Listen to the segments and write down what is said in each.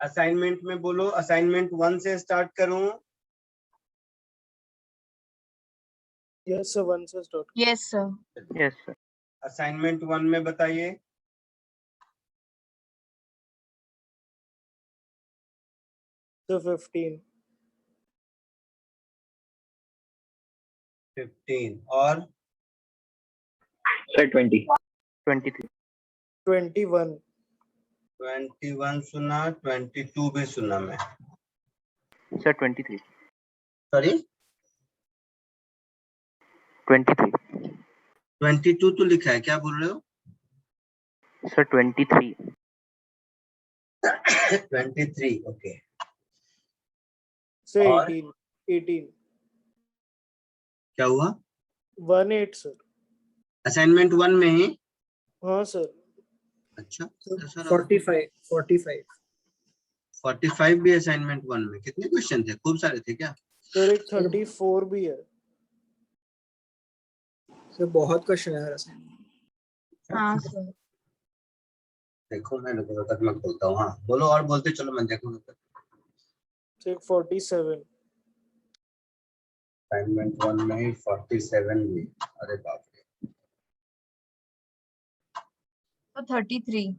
Assignment में बोलो, assignment 1 से स्टार्ट करूं? यस सर, 1 से start. Yes sir. Yes sir. Assignment 1 में बताइए। सर 15 और सर 20 23 21 21 सुना, 22 भी सुना मैं। सर 23 सॉरी 23 22 तो लिखा है, क्या बोल रहे हो? Sir 23 23 okay. सर और? 18 क्या हुआ? 18 सर। असाइनमेंट 1 में ही? हाँ सर। अच्छा, 45 45 भी असाइनमेंट 1 में? कितने क्वेश्चन थे? खूब सारे थे क्या? सर एक 34 भी है। सर बहुत क्वेश्चन है असाइनमेंट। हाँ सर। देखो मैं तक मैं बोलता हूँ। हाँ बोलो, और बोलते चलो, मैं देखूंगा। सर 47 असाइनमेंट 1 में ही 47 भी? अरे बाप रे। तो 33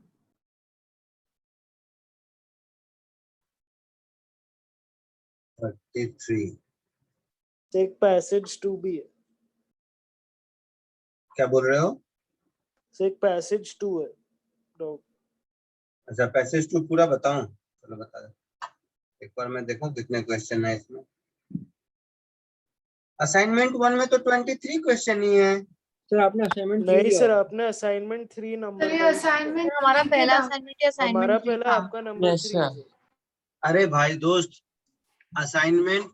33 एक पैसेज 2 भी है। क्या बोल रहे हो? सर एक पैसेज 2 है। अच्छा, पैसेज 2 पूरा बताऊं? चलो बता दो एक बार, मैं देखूं कितने क्वेश्चन है इसमें। असाइनमेंट 1 में तो 23 क्वेश्चन ही है। सर आपने असाइनमेंट नहीं सर, आपने असाइनमेंट 3 नंबर सर हमारा पहला असाइनमेंट या हमारा असाइनमेंट पहला आपका नंबर 3 अरे भाई दोस्त, असाइनमेंट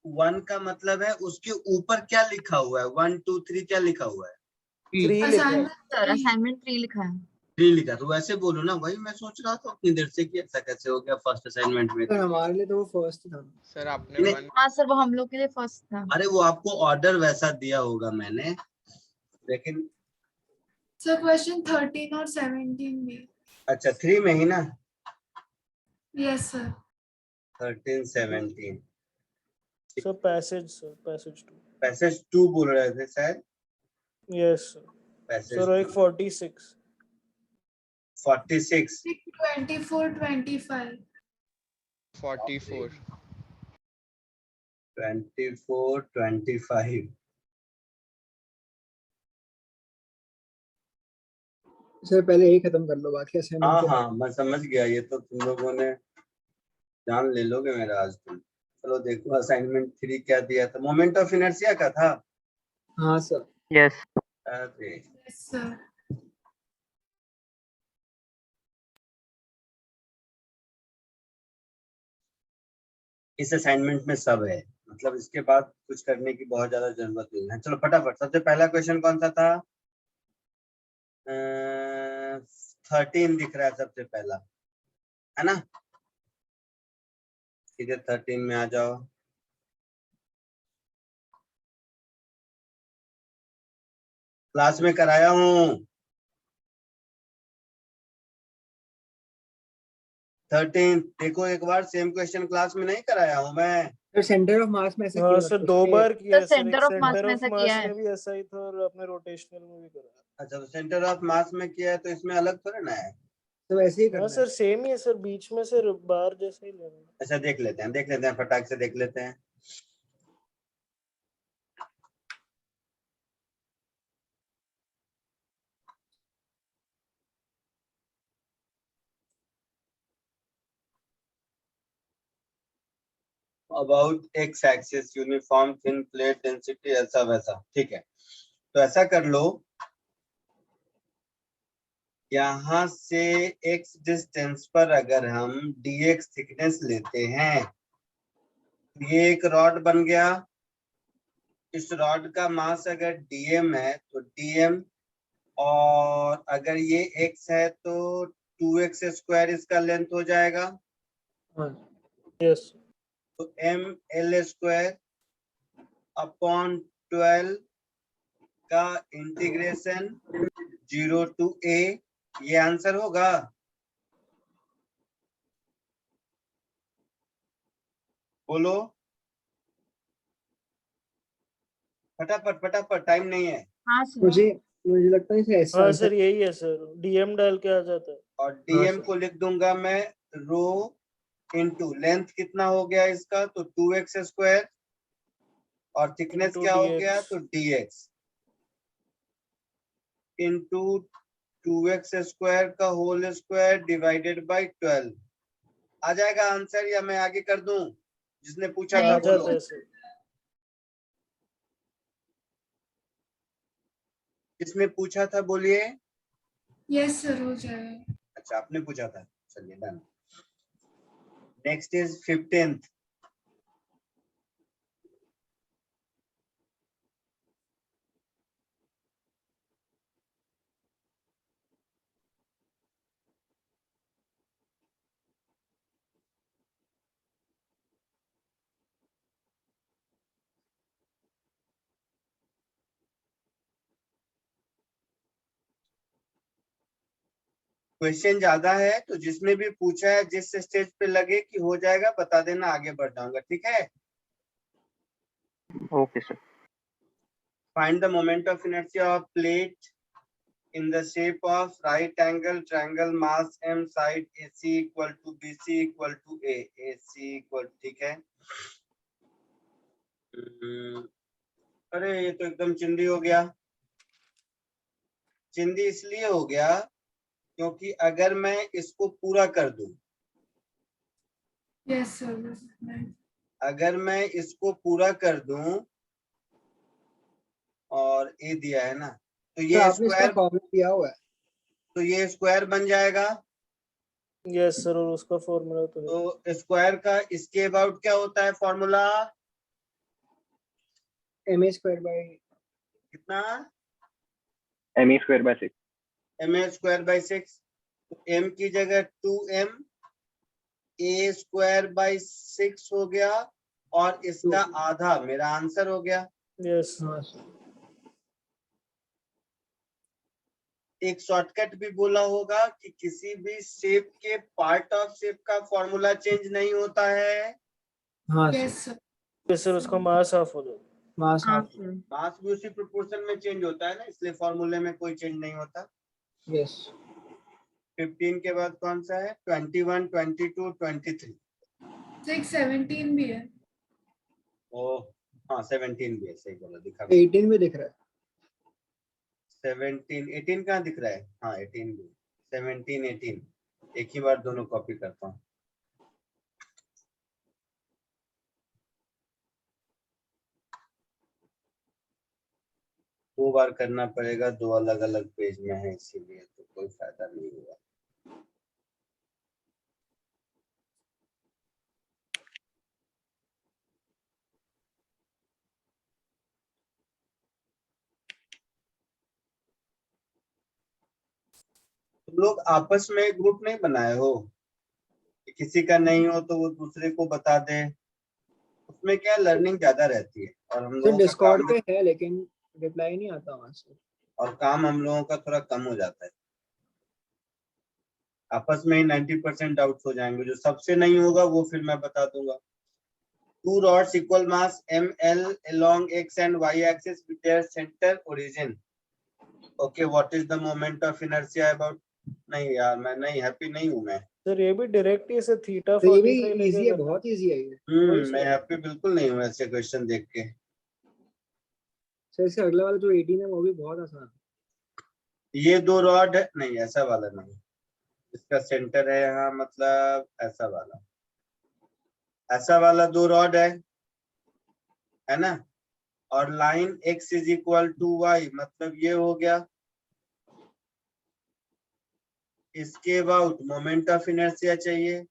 1 का मतलब है उसके ऊपर क्या लिखा हुआ है? 1 2 3 क्या लिखा हुआ है? 3 लिखा है। सर असाइनमेंट 3 लिखा है। 3 लिखा, तो वैसे बोलो ना। वही मैं सोच रहा था उतनी देर से कि ऐसा कैसे हो गया फर्स्ट असाइनमेंट में। सर हमारे लिए तो वो फर्स्ट था। सर आपने हाँ सर, वो हम लोग के लिए फर्स्ट था। अरे वो आपको ऑर्डर वैसा दिया होगा मैंने, लेकिन सर क्वेश्चन 13 और 17 भी। अच्छा 3 में ही ना? Yes sir. 13 17 sir passage 2। Passage 2 बोल रहे थे शायद। Yes sir. पैसेज सर एक 46 46 24 25 44 24 25 सर पहले यही खत्म कर लो, बाकी असाइनमेंट हाँ के हाँ मैं समझ गया। ये तो तुम लोगों ने जान ले लोगे मेरा आज तुम। चलो देखो असाइनमेंट 3 क्या दिया था। मोमेंट ऑफ इनर्शिया का था। हाँ सर। यस अरे यस सर। इस असाइनमेंट में सब है, मतलब इसके बाद कुछ करने की बहुत ज्यादा जरूरत नहीं है। चलो फटाफट, सबसे पहला क्वेश्चन कौन सा था? 13 दिख रहा है सबसे पहला, है ना? सीधे 13 में आ जाओ। क्लास में कराया हूँ 13। देखो एक बार, सेम क्वेश्चन क्लास में नहीं कराया हूँ मैं? सर सेंटर ऑफ मास में ऐसा हाँ किया सर, था। 2 बार किया सर सर। सेंटर ऑफ मास में ऐसा किया है। में भी ऐसा ही था और अपने रोटेशनल में भी करा। अच्छा, तो सेंटर ऑफ मास में किया है तो इसमें अलग थोड़ा ना है। तो वैसे ही हाँ करना सर है। सेम ही है सर, बीच में से बार जैसे ही लेना। अच्छा देख लेते हैं फटाक से देख लेते हैं। About x axis uniform thin plate density, ऐसा वैसा, ठीक है। तो ऐसा कर लो, यहाँ से x डिस्टेंस पर अगर हम dx थिकनेस लेते हैं, ये एक रॉड बन गया। इस रॉड का मास अगर dm है तो dm, और अगर ये x है तो 2x स्क्वायर इसका लेंथ हो जाएगा। हाँ यस। तो m l स्क्वायर अपॉन 12 का इंटीग्रेशन 0 to a, ये आंसर होगा। बोलो फटाफट फटाफट, टाइम नहीं है। हाँ सर। मुझे मुझे लगता है इसे ऐसा हाँ आंसर सर यही है सर, डीएम डाल के आ जाता है। और हाँ, डीएम सर। को लिख दूंगा मैं रो इनटू लेंथ कितना हो गया इसका, तो 2x स्क्वायर, और थिकनेस Into क्या हो dx. गया, तो dx इनटू 2x स्क्वायर का होल स्क्वायर डिवाइडेड बाय 12। आ जाएगा आंसर या मैं आगे कर दूं? जिसने पूछा नहीं, था आ बोलो। जाता है सर। जिसने पूछा था बोलिए। यस सर हो जाएगा। अच्छा आपने पूछा था, चलिए done. Next is 15th। Question ज्यादा है तो जिसने भी पूछा है जिस स्टेज पे लगे कि हो जाएगा बता देना, आगे बढ़ जाऊंगा, ठीक है। Okay, sir. Find the moment of inertia of plate in the shape of right angle triangle, mass m, side AC equal to BC equal to A, AC equal, ठीक है। अरे ये तो एकदम चिंदी हो गया। चिंदी इसलिए हो गया क्योंकि अगर मैं इसको पूरा कर दूं, यस सर। अगर मैं इसको पूरा कर दूं और ए दिया है ना, तो सर ये आपने इसका स्क्वायर, फॉर्मूला दिया हुआ है। तो ये स्क्वायर बन जाएगा। यस सर, और उसका फॉर्मूला तो है। तो स्क्वायर का इसके अबाउट क्या होता है फॉर्मूला, ma स्क्वायर बाय कितना, ME square by 6. M A square by 6। तो m की जगह 2m a स्क्वायर बाई 6 हो गया, और इसका आधा मेरा आंसर हो गया। यस हाँ सर। एक शॉर्टकट भी बोला होगा कि किसी भी शेप के पार्ट ऑफ शेप का फॉर्मूला चेंज नहीं होता है। हाँ sir. Yes sir. Yes sir, उसका मास ऑफ हो जाता मास हाँ हाफ। सर। मास भी उसी प्रोपोर्शन में चेंज होता है ना, इसलिए फॉर्मूले में कोई चेंज नहीं होता। यस 15 के बाद कौन सा है, 21, 22, 23। 6 17 भी है। ओ हाँ 17 भी है, सही बोला, दिखा 18 में दिख रहा है। 17, 18 कहाँ दिख रहा है, हाँ 18 भी, 17, 18 एक ही बार दोनों कॉपी करता हूँ। दो बार करना पड़ेगा, दो अलग अलग पेज में है इसीलिए, तो कोई फायदा नहीं हुआ। तुम लोग आपस में ग्रुप नहीं बनाए हो कि किसी का नहीं हो तो वो दूसरे को बता दे, उसमें क्या लर्निंग ज्यादा रहती है, और हम सर लोगों का डिस्कॉर्ड काम, पे है लेकिन रिप्लाई नहीं आता वहां से। और काम हम लोगों का थोड़ा कम हो जाता है। आपस में ही 90% डाउट्स हो जाएंगे, जो सबसे नहीं होगा वो फिर मैं बता दूंगा। Two rods equal mass ml along x and y axis with their center origin. Okay, what is the moment of inertia about? नहीं यार मैं नहीं हैप्पी नहीं हूँ मैं। सर। ये भी डायरेक्ट ही से थीटा तो ये भी 45 इजी लेके है, करना। बहुत इजी है ये। वही मैं सर। हैप्पी बिल्कुल नहीं हूँ ऐसे क्वेश्चन देख के। सर इससे अगला वाला जो 18 है वो भी बहुत आसान है। ये दो रॉड है, नहीं ऐसा वाला नहीं, इसका सेंटर है यहाँ, मतलब ऐसा वाला, ऐसा वाला दो रॉड है ना, और line x is equal to Y, मतलब ये हो गया। इसके अबाउट मोमेंट ऑफ इनर्शिया चाहिए,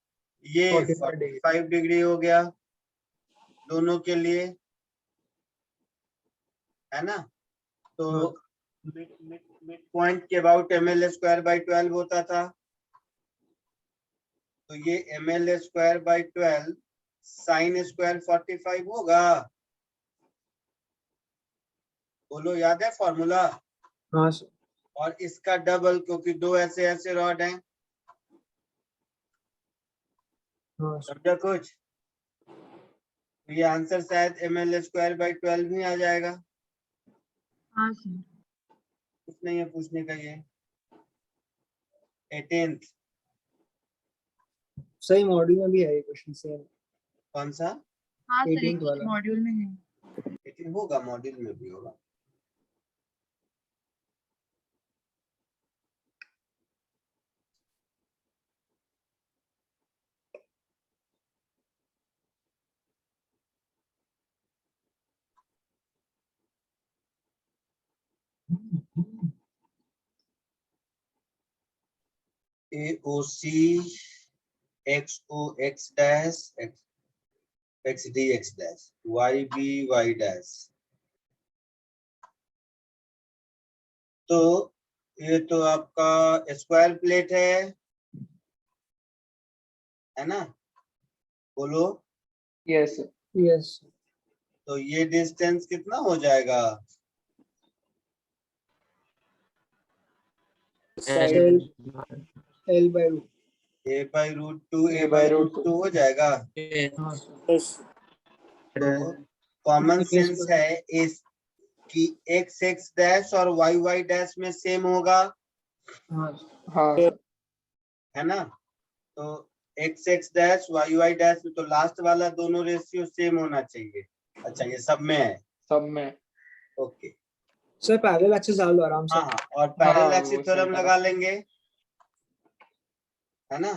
ये 45 डिग्री हो गया दोनों के लिए, है ना। तो मिड पॉइंट के अबाउट ml स्क्वायर बाई 12 होता था, तो ये ml square by 12 sine square 45 होगा। बोलो याद है फॉर्मूला। हाँ सर। और इसका डबल, क्योंकि दो ऐसे ऐसे रॉड हैं, हाँ सर। समझा कुछ। तो ये आंसर शायद ml²/12 ही आ जाएगा। हाँ सर। कुछ नहीं है पूछने का। ये 18th सही मॉड्यूल में भी है ये क्वेश्चन सेम। कौन सा? हाँ सर 18th वाला। मॉड्यूल में है। 18 होगा, मॉड्यूल में भी होगा। AOC XOX dash XDX dash YBY dash। तो ये तो आपका स्क्वायर प्लेट है ना? बोलो। यस यस तो ये डिस्टेंस कितना हो जाएगा? L/√. A/√2 A/√2 हो जाएगा। यस तो कॉमन सेंस है इस कि XX डैश और YY डैश में सेम होगा, हाँ हाँ है ना? तो XX डैश YY डैश में तो लास्ट वाला दोनों रेशियो सेम होना चाहिए। अच्छा ये सब में है। सब में। ओके सर पैरेलल एक्सिस डाल दो आराम से। हाँ, और पैरेलल हाँ, एक्सिस वो थ्योरम सही लगा लेंगे, है ना?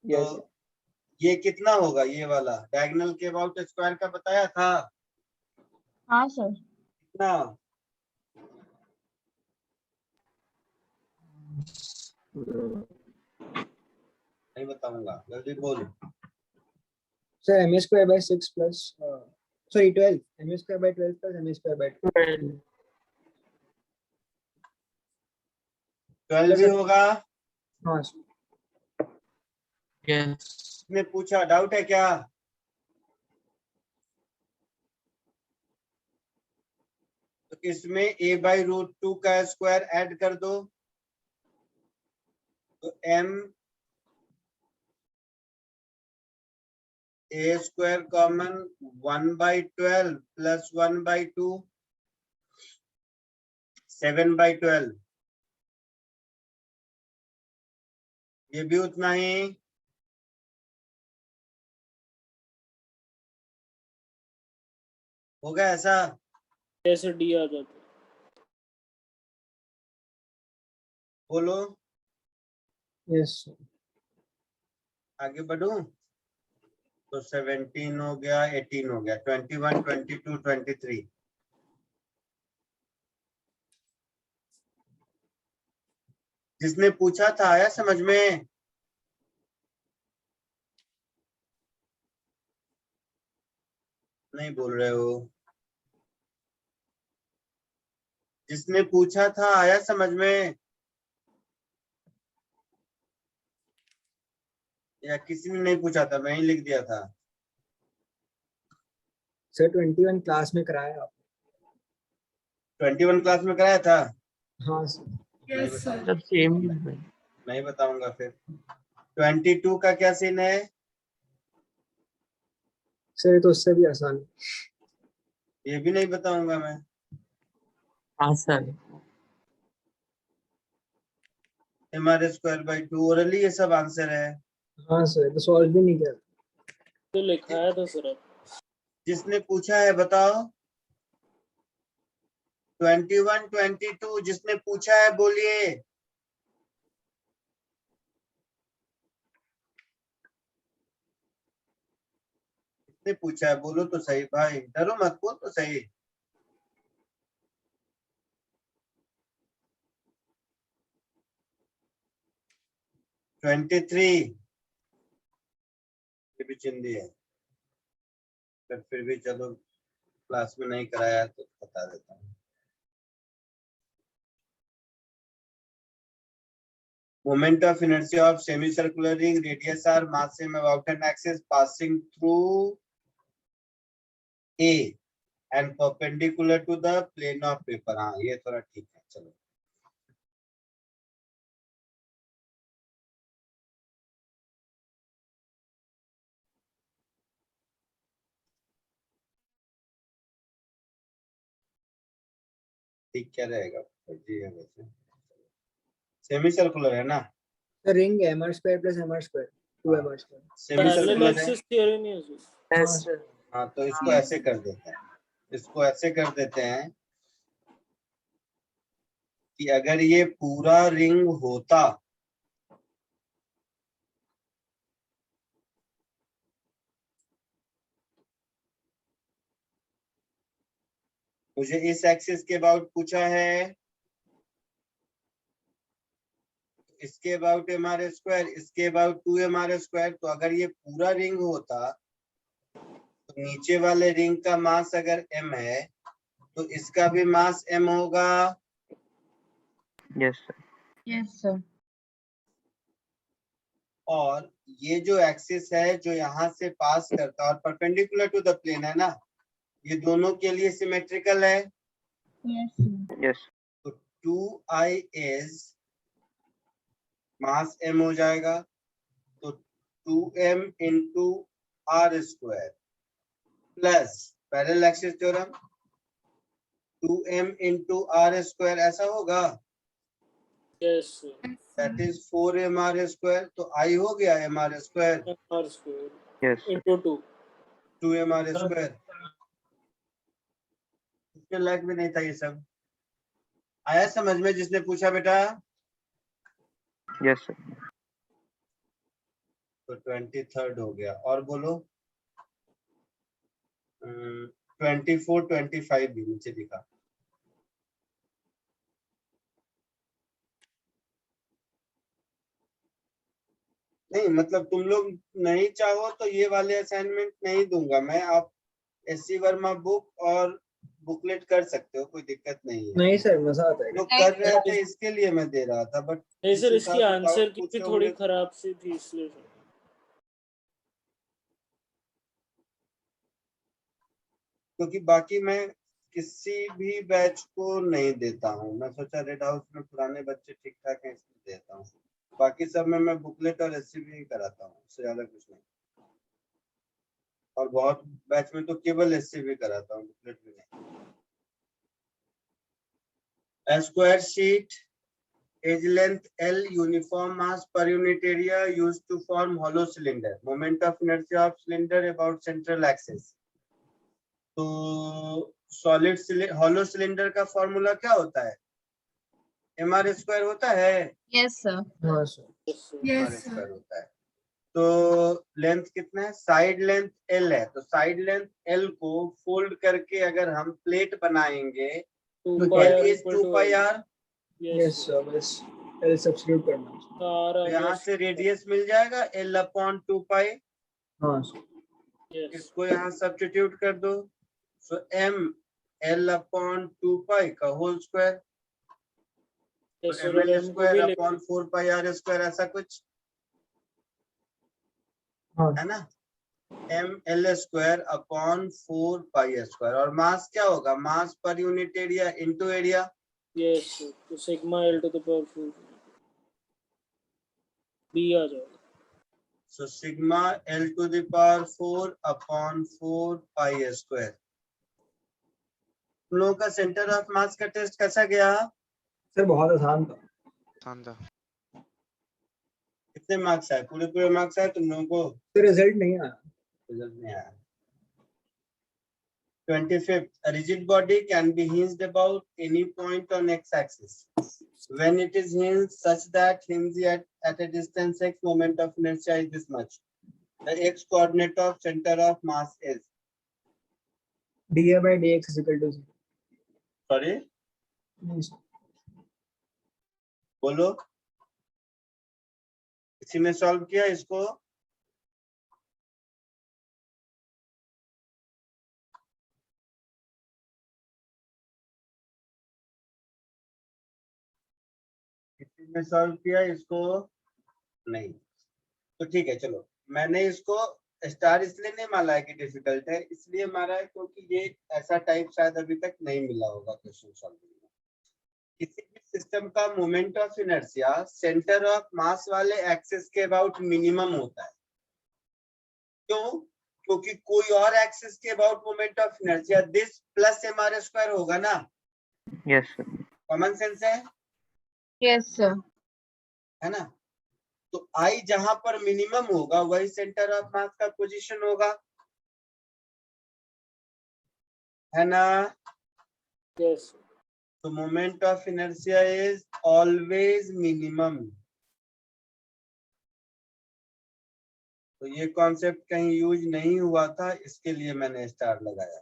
यस तो ये कितना होगा? ये वाला डायगोनल के अबाउट स्क्वायर का बताया था हाँ सर। कितना? नहीं बताऊंगा, जल्दी बोल। Sir ma²/6 plus sorry 12 ma²/12 plus ma²/12 12 भी होगा। हाँ इसने पूछा, डाउट है क्या? तो इसमें A/√2 का स्क्वायर ऐड कर दो तो M A² कॉमन 1/12 प्लस 1/2 7/12। ये भी उतना ही। होगा ऐसा? ऐसे डी आ जाता बोलो। यस आगे बढ़ूं? तो 17 हो गया, 18 हो गया, 21 22 23। जिसने पूछा था आया समझ में? नहीं बोल रहे हो। जिसने पूछा था आया समझ में? या किसी ने नहीं पूछा था, मैं ही लिख दिया था? सर 21 क्लास में कराया आप। 21 क्लास में कराया था? हाँ सर नहीं Yes, sir. बताऊंगा, नहीं बताऊंगा फिर। 22 का क्या सीन है? सर ये तो उससे भी आसान है। ये भी नहीं बताऊंगा मैं। हाँ सर mr²/2 ओरली ये सब आंसर है। हाँ सर तो सॉल्व भी नहीं किया। तो लिखाया था सर अब। जिसने पूछा है बताओ। 21 22 जिसने पूछा है बोलिए। किसने पूछा है बोलो तो सही भाई, डरो मत, बोल तो सही। $23 ये भी चिंदी है, पर फिर भी चलो क्लास में नहीं कराया तो बता देता हूँ। Moment of inertia of semicircular ring, radius r, mass m about an axis passing through A and perpendicular to the plane of paper। हाँ ये थोड़ा ठीक है, चलो। ठीक क्या रहेगा? जी है वैसे सेमी सर्कुलर है ना, The ring mr² plus mr², 2mr². Semi parallel circular है। एक्सिस थ्योरी नहीं है उसमें। हाँ सर. हाँ तो इसको ऐसे कर देते हैं, इसको ऐसे कर देते हैं कि अगर ये पूरा रिंग होता मुझे इस एक्सिस के अबाउट पूछा है, इसके अबाउट mr², इसके अबाउट 2mr²। तो अगर ये पूरा रिंग होता तो नीचे वाले रिंग का मास अगर m है तो इसका भी मास m होगा। Yes, sir. Yes, sir. और ये जो एक्सिस है जो यहाँ से पास करता और परपेंडिकुलर टू द प्लेन है ना, ये दोनों के लिए सिमेट्रिकल है। Yes, sir. Yes. तो 2i is मास m हो जाएगा, तो 2m into r² plus parallel axis theorem 2m into r² ऐसा होगा, yes sir. That is 4mr²। तो i हो गया mr², r square Yes. into 2। 2mr²। उसके लायक भी नहीं था ये सब। आया समझ में जिसने पूछा बेटा? Yes, sir. तो 23rd हो गया। और बोलो 24 25 भी नीचे दिखा। नहीं मतलब तुम लोग नहीं चाहो तो ये वाले असाइनमेंट नहीं दूंगा मैं, आप एससी वर्मा बुक और बुकलेट कर सकते हो, कोई दिक्कत नहीं है। नहीं सर, मजा आता है. लोग कर रहे थे इसके लिए मैं दे रहा था, बट नहीं सर, जिस इसकी हिसाब से आंसर doubt की भी पूछे थोड़ी होंगे, खराब सी थी इसलिए सर। क्योंकि बाकी मैं किसी भी बैच को नहीं देता हूँ। मैं सोचा रेड हाउस में पुराने बच्चे ठीक ठाक हैं इसलिए देता हूँ, बाकी सब में मैं बुकलेट और एससी भी कराता हूँ, उससे ज्यादा कुछ नहीं। और बहुत बैच में तो केवल एससी भी कराता हूँ, बुकलेट भी नहीं। A square sheet, edge length L, uniform mass per unit area used to form hollow cylinder. Moment of inertia of cylinder about central axis. तो सॉलिड हॉलो सिलेंडर का फॉर्मूला क्या होता है? mr² होता है। Yes, sir. हाँ sir. Yes sir. Yes, mr² sir. होता है। तो लेंथ कितना है? साइड लेंथ L है, तो साइड लेंथ L को फोल्ड करके अगर हम प्लेट बनाएंगे तो 2 pi L r is equal 2 to pi L। r। Yes sir, बस एल सब्स्टिट्यूट करना है. r तो आ यहाँ गया। से रेडियस मिल जाएगा L अपॉन 2 pi। हाँ सर. यस इसको यहाँ सब्स्टिट्यूट कर दो, सो m L अपॉन 2 pi का होल स्क्वायर, यस तो सर, ml m को स्क्वायर भी अपॉन 4 pi r², ऐसा कुछ हाँ. है ना। ml² upon 4 pi²। और मास क्या होगा? Mass per unit area into area. Yes sir, तो sigma l to the power 4 b आ जाएगा। So sigma L to the power 4 upon 4 pi²। तुम लोगों का सेंटर ऑफ मास का टेस्ट कैसा गया? सर बहुत आसान था. Sanda. कितने मार्क्स आए? पूरे मार्क्स आए तुम लोगों को? तो रिजल्ट नहीं आया. रिजल्ट नहीं आया। 25th, a rigid body can be hinged about any point on x-axis. When it is hinged such that hinge at a distance x, moment of inertia is this much. The x coordinate of center of mass is. dA by dx is equal to 0. Sorry, नहीं sir. बोलो। किसी ने solve किया इसको? किसी ने solve किया इसको? नहीं। तो ठीक है, चलो मैंने इसको स्टार इसलिए नहीं माना है कि डिफिकल्ट है, इसलिए मारा है क्योंकि ये ऐसा टाइप शायद अभी तक नहीं मिला होगा क्वेश्चन सॉल्विंग में। किसी भी सिस्टम का moment of inertia centre of मास वाले एक्सिस के अबाउट मिनिमम होता है। क्यों? क्योंकि कोई और एक्सिस के about moment of inertia this plus mr² होगा ना। Yes, sir. कॉमन सेंस है Yes, sir. है ना? तो आई जहां पर मिनिमम होगा वही सेंटर ऑफ मास का पोजीशन होगा, है ना? Yes. तो moment of inertia is always minimum. तो ये कॉन्सेप्ट कहीं यूज नहीं हुआ था, इसके लिए मैंने स्टार लगाया।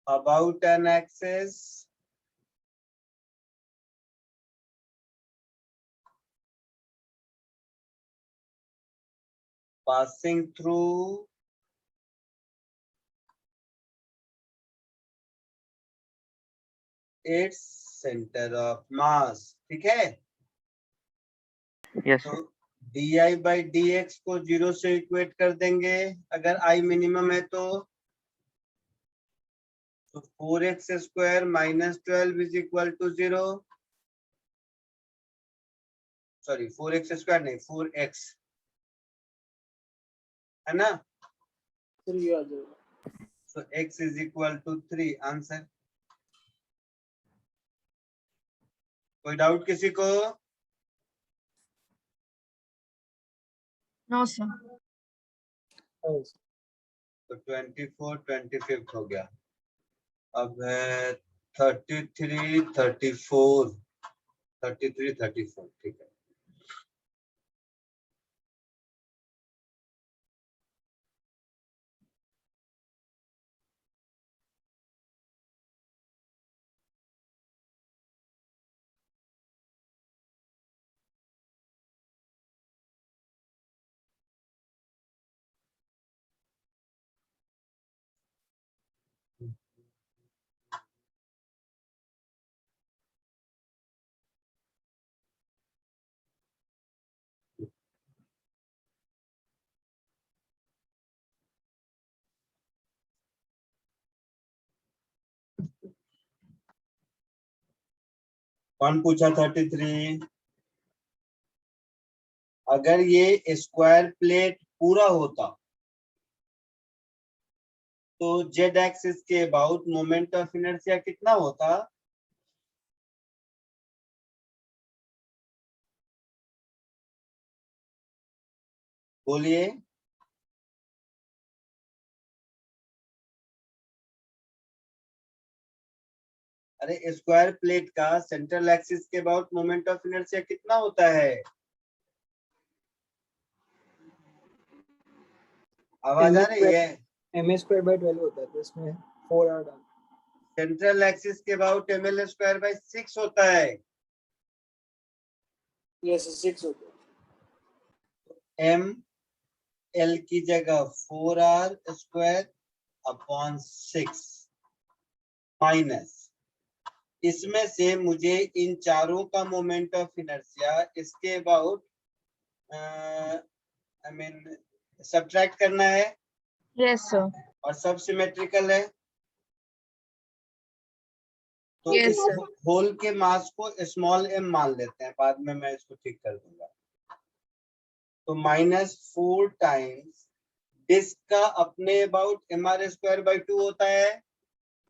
About an axis passing through its center of mass, ठीक है? Yes, तो sir. di by dx को 0 से इक्वेट कर देंगे अगर i मिनिमम है तो 4x square minus 12 is equal to 0। Sorry 4x square नहीं 4x, है ना? 3 आ जाएगा। So x is equal to 3 answer. कोई डाउट किसी को? No, sir. Yes. तो 24 25 हो गया। अब है 33 34 33 34, ठीक है। कौन पूछा 33? अगर ये स्क्वायर प्लेट पूरा होता तो जेड एक्सिस के अबाउट मोमेंट ऑफ इनर्शिया कितना होता? बोलिए। अरे स्क्वायर प्लेट का सेंट्रल एक्सिस के अबाउट मोमेंट ऑफ इनर्शिया कितना होता है? आवाज आ रही है? ma²/12 होता है, तो इसमें 4r डाल। सेंट्रल एक्सिस के अबाउट ml²/6 होता है। Yes, 6 हो गया। m l की जगह 4r² अपॉन 6 माइनस, इसमें से मुझे इन चारों का मोमेंट ऑफ इनर्शिया इसके अबाउट आई मीन सब्ट्रैक्ट करना है, Yes, sir. और सब सिमेट्रिकल है तो Yes, इस sir. होल के मास को स्मॉल m मान लेते हैं, बाद में मैं इसको ठीक कर दूंगा। तो -4 टाइम्स डिस्क का अपने अबाउट mr²/2 होता है,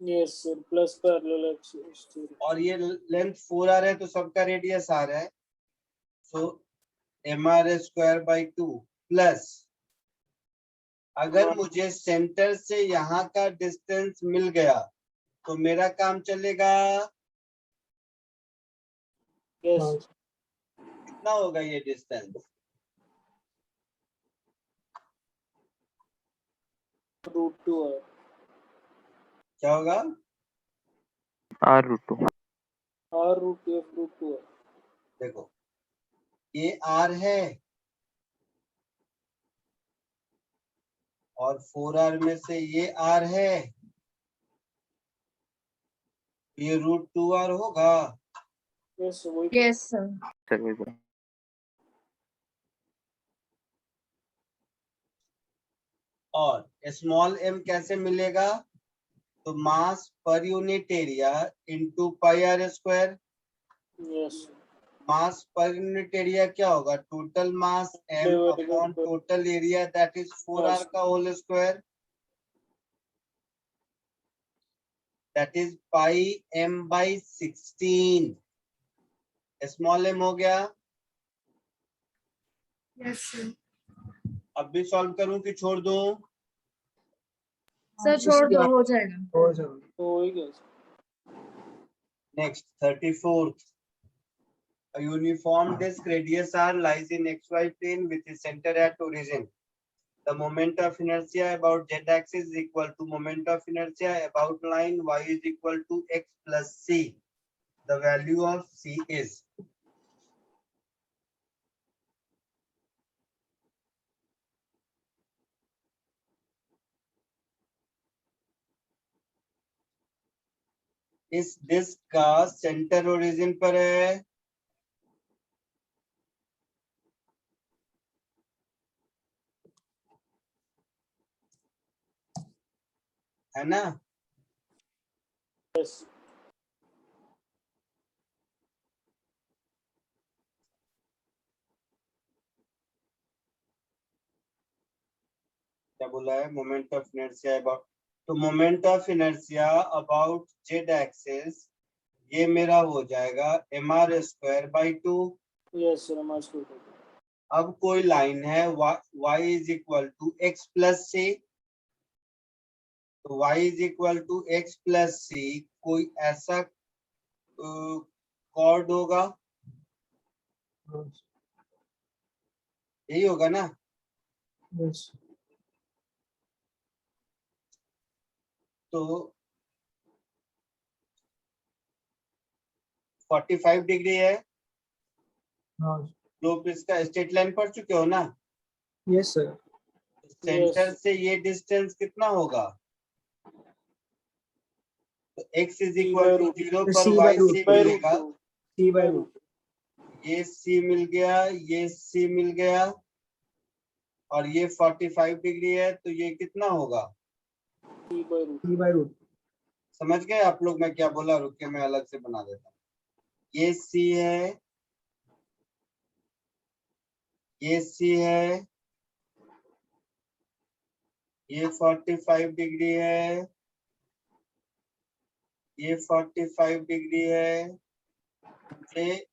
Yes, sir. Plus parallel axis. और ये लेंथ 4r है तो सबका रेडियस r है। सो mr²/2 प्लस, अगर मुझे सेंटर से यहाँ का डिस्टेंस मिल गया तो मेरा काम चलेगा। Yes. कितना होगा ये डिस्टेंस? √2r. क्या होगा? R√2. R√2f√2r. देखो ये r है और 4r में से ये r है, ये √2r होगा। Yes, so वही। Yes, sir. Sir, वही बोला। और स्मॉल m कैसे मिलेगा? तो mass per unit area into πr²। Yes. Mass per unit area क्या होगा? Total mass m upon total area, that is 4r का whole square, that is pi m by 16. Small m हो गया. Yes, sir. अब भी solve करूं कि छोड़ दूं? सर छोड़ दो, हो जाएगा. हो जाओ. तो हो ही गया sir. Next, 34th. A uniform disk radius r lies in xy plane with its center at origin. The moment of inertia about z-axis is equal to moment of inertia about line y is equal to x plus c. The value of c is. इस disc का centre origin पर है ना? Yes. क्या बोला है? Moment of inertia about. तो moment of inertia about Z axis ये मेरा हो जाएगा mr square by 2. Yes sir, I'm also good. अब कोई लाइन है y is equal to x plus C. तो y is equal to x plus C कोई ऐसा कॉर्ड होगा, यही होगा ना? Yes. तो 45 डिग्री है. हाँ. तो इसका स्ट्रेट लाइन पढ़ चुके हो ना? Yes sir. Centre Yes. से ये डिस्टेंस कितना होगा? तो x इज इक्वल टू 0 पर C y by c root मिलेगा. C by root. ये c मिल गया, ये c मिल गया और ये 45 डिग्री है. तो ये कितना होगा? C by root. C by root. समझ गए आप लोग मैं क्या बोला? रुक के मैं अलग से बना देता हूँ. ये c है, ये c है, ये 45 डिग्री है, ये 45 डिग्री है. मुझे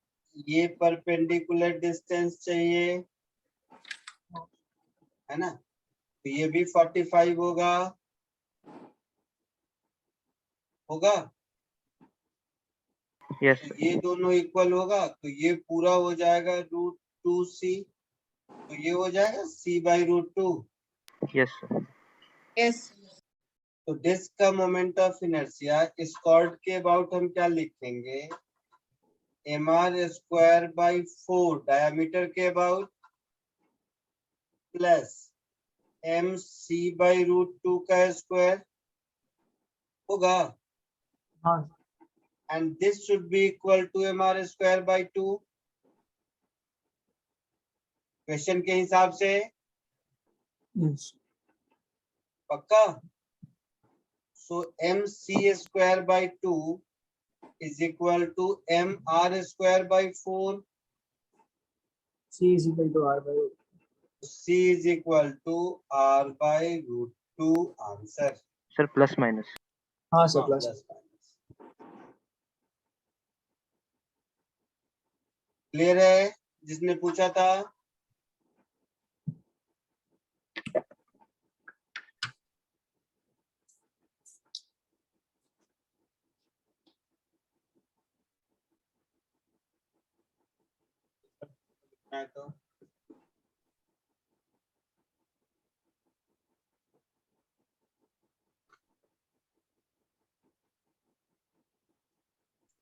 ये परपेंडिकुलर डिस्टेंस चाहिए, है ना? तो ये भी 45 होगा. Yes तो sir. ये दोनों इक्वल होगा. तो ये पूरा हो जाएगा √2c. तो ये हो जाएगा c by √2. Yes sir. Yes. तो डिस्क का मोमेंट ऑफ इनर्शिया इस कॉर्ड के अबाउट हम क्या लिखेंगे? mr स्क्वायर बाई 4 डायमीटर के अबाउट प्लस mc बाई √2 का स्क्वायर होगा. हाँ. And this should be equal to mr square by 2. Question के हिसाब से Yes. पक्का? So mc square by 2 is equal to mr square by 4. C is equal to R by root. c is equal to r by √2. Answer. Sir, plus minus. हाँ sir, plus. Clear है जिसने पूछा था? तो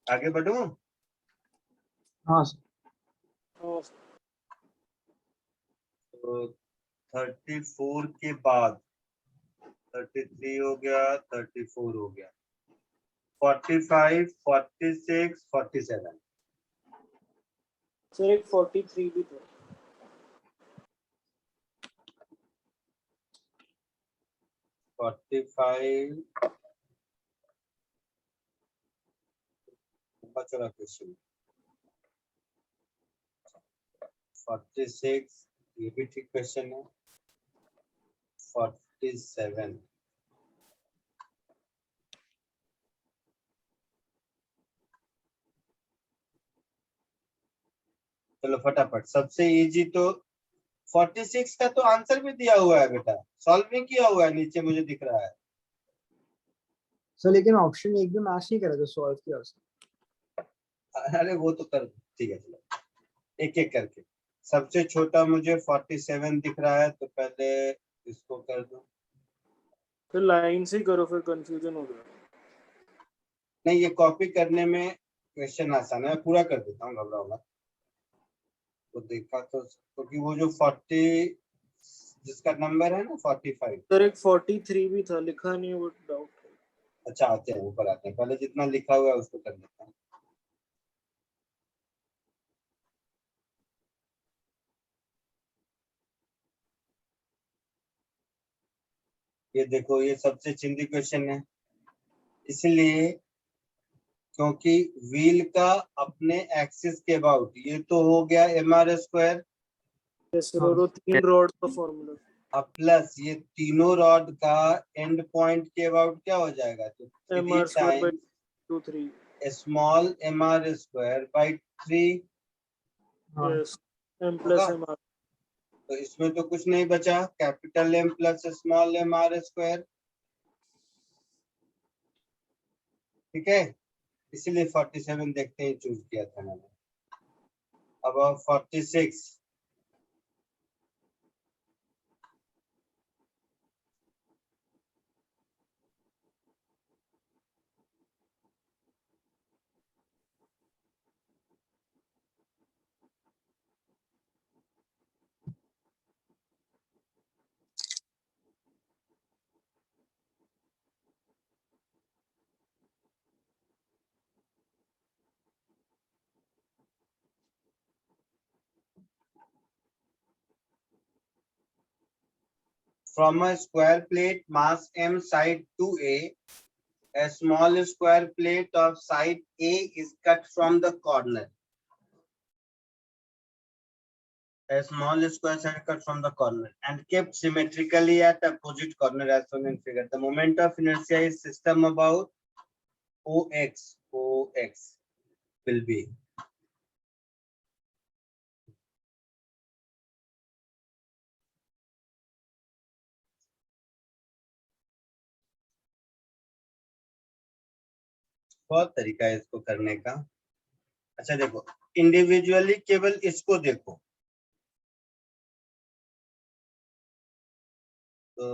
आगे बढ़ूं? हाँ sir. Oh, sir. तो 34 के बाद 33 हो गया, 34 हो गया, 45, 46, 47. सर एक 43 भी था. 45 बचा क्वेश्चन. 46 ये भी ठीक क्वेश्चन है. 47 चलो फटाफट, सबसे इजी तो 46 का तो आंसर भी दिया हुआ है बेटा, सॉल्व भी किया हुआ है, नीचे मुझे दिख रहा है। सर लेकिन ऑप्शन एक भी मैच नहीं करा जो सॉल्व किया उसने। अरे वो तो कर, ठीक है चलो एक एक करके। सबसे छोटा मुझे 47 दिख रहा है, तो पहले इसको कर दो। फिर लाइन से करो, फिर कंफ्यूजन हो गया। नहीं, ये कॉपी करने में क्वेश्चन आसान है, मैं पूरा कर देता हूँ, घबराओ मत। तो देखा तो, क्योंकि वो जो 40 जिसका नंबर है ना 45। सर एक 43 भी था, लिखा नहीं, वो डाउट है। अच्छा आते हैं, ऊपर आते हैं, पहले जितना लिखा हुआ है उसको कर लेते हैं। ये देखो, ये सबसे चिंदी क्वेश्चन है, इसलिए क्योंकि व्हील का अपने एक्सिस के अबाउट, ये तो हो गया mr², यस सर, और वो 3 रॉड का फॉर्मूला। अब प्लस ये तीनों रॉड का एंड पॉइंट के अबाउट क्या हो जाएगा, तो 3 mr² टाइम्स 2 3। स्मॉल mr²/3 हाँ यस, m होगा। Plus mr। तो इसमें तो कुछ नहीं बचा, capital M plus small mr², ठीक है, इसीलिए 47 देखते ही चूज किया था मैंने। अब 46, from a square plate mass M side 2A, a small square plate of side A is cut from the corner. A small square side cut from the corner and kept symmetrically at opposite corner as shown in figure. The moment of inertia is system about OX will be. बहुत तरीका है इसको करने का। अच्छा देखो, individually केवल इसको देखो, तो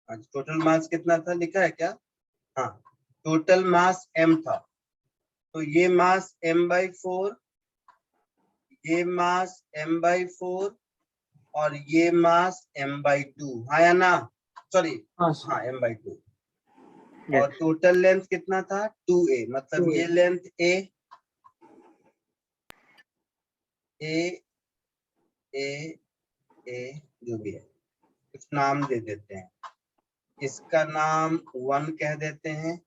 आज टोटल मास कितना था, लिखा है क्या? हाँ, टोटल मास m था, तो ये मास m/4, ये मास m/4 और ये मास m/2, हाँ या ना? सॉरी, हाँ हाँ m/2। Yes. और टोटल लेंथ कितना था 2a, मतलब 2a। ये लेंथ a जो भी है, कुछ नाम दे देते हैं, इसका नाम 1 कह देते हैं,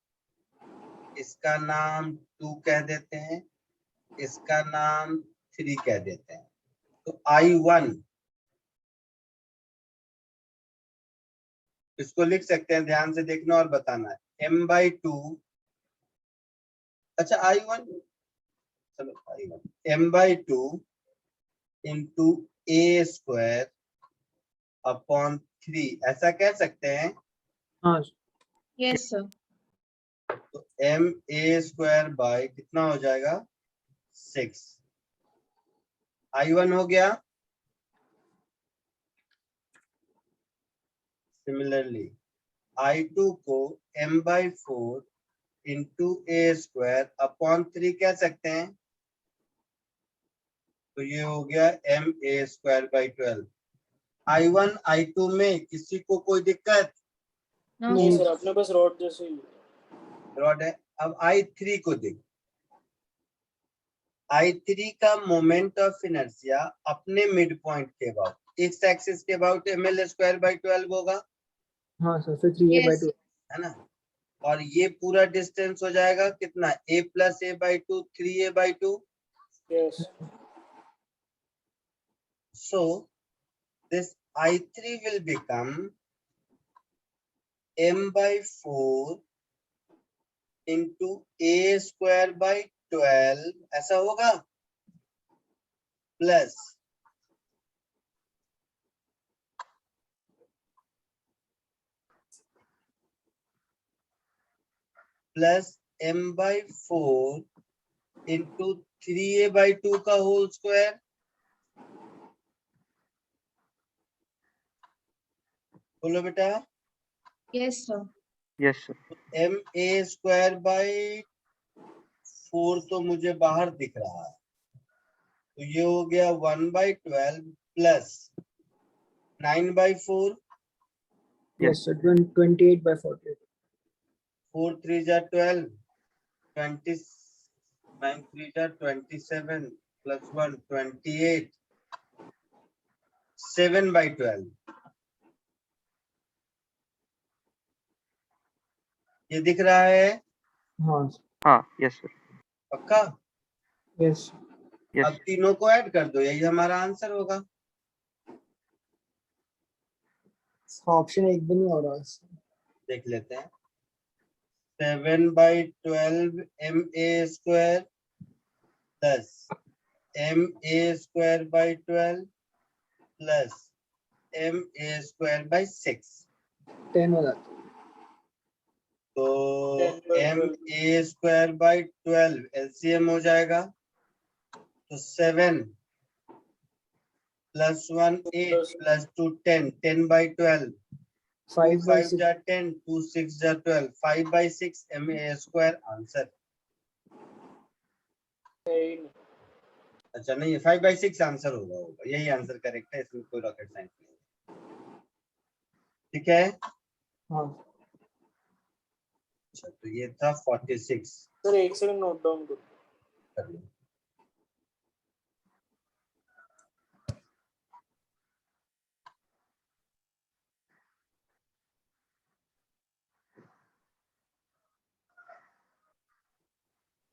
इसका नाम 2 कह देते हैं, इसका नाम 3 कह देते हैं। तो I1 इसको लिख सकते हैं, ध्यान से देखना और बताना है m/2। अच्छा I1, चलो I1 m/2 into a² upon 3, ऐसा कह सकते हैं। हाँ यस सर। तो ma² बाय कितना हो जाएगा 6, I1 हो गया। सिमिलरली I2 को m/4 इंटू a² अपॉन 3 कह सकते हैं, तो ये हो गया ma²/12। I1 I2 में किसी को कोई दिक्कत? नहीं सर, अपने पास रॉड जैसे ही रॉड है। अब I3 को देखो, I3 का मोमेंट ऑफ इनर्शिया अपने मिड पॉइंट के अबाउट, x एक्सिस के अबाउट ml²/12 होगा, हाँ सर, फिर 3a/2 है ना? और ये पूरा डिस्टेंस हो जाएगा कितना, a + a/2 3a/2। Yes. So this I3 will become m/4 into a² by 12, ऐसा होगा। प्लस m/4 इंटू 3a/2 का होल स्क्वायर। बोलो बेटा। Yes, sir. Yes, sir. ma²/4 तो मुझे बाहर दिख रहा है, तो ये हो गया 1/12 प्लस 9/4, Yes, sir. 28/48. 4 3 जा 12, 20 9 3 जा 27 प्लस 1 28, 7/12। ये दिख रहा है हाँ हाँ, yes, sir. पक्का? yes. Yes, अब तीनों को ऐड कर दो, यही हमारा आंसर होगा। ऑप्शन एक भी नहीं हो रहा है। देख लेते हैं। 7/12 ma² plus ma²/12 plus ma²/6। 10 हो जाता है। तो 10/12 ma²/12 एलसीएम हो जाएगा, तो 7 प्लस 1 8 प्लस 2 10, 10/12, 2 5 5/6. जा 10, 2 6 जा 12, 5/6 ma² आंसर। अच्छा नहीं, 5/6 आंसर होगा, यही आंसर करेक्ट है, इसमें कोई रॉकेट साइंस नहीं। ठीक है। हाँ अच्छा तो ये था 46। सर एक सेकंड नोट डाउन करो। कर लो।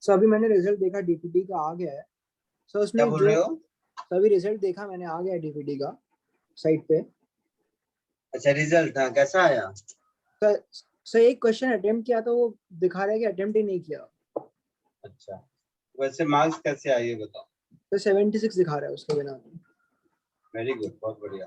सर अभी मैंने रिजल्ट देखा, डीपीटी का आ गया है सर। क्या उसमें बोल जो रहे हो? सभी रिजल्ट देखा मैंने, आ गया डीपीटी का साइट पे। अच्छा रिजल्ट, हाँ कैसा आया? सर सर एक क्वेश्चन अटेम्प्ट किया तो वो दिखा रहा है कि अटेम्प्ट ही नहीं किया। अच्छा वैसे मार्क्स कैसे आए ये बताओ। तो 76 दिखा रहा है उसके बिना। वेरी गुड, बहुत बढ़िया।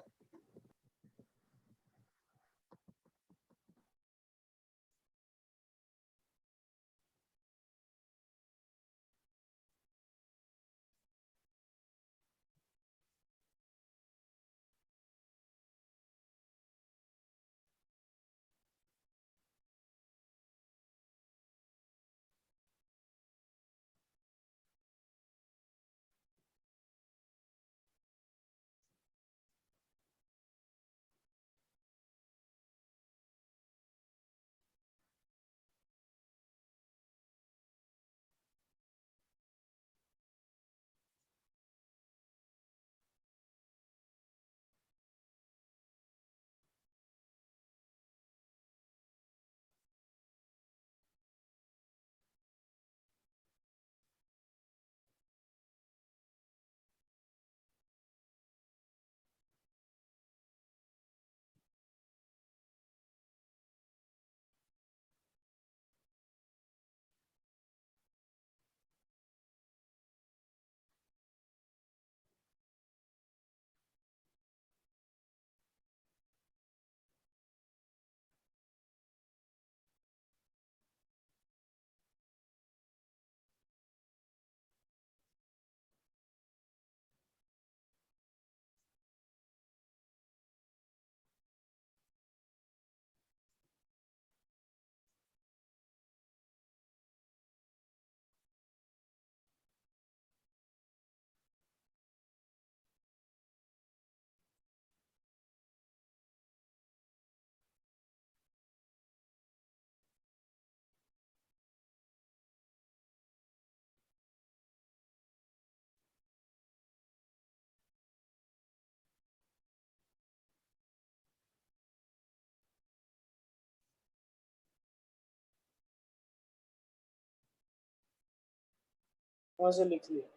वहां से लिख लिया।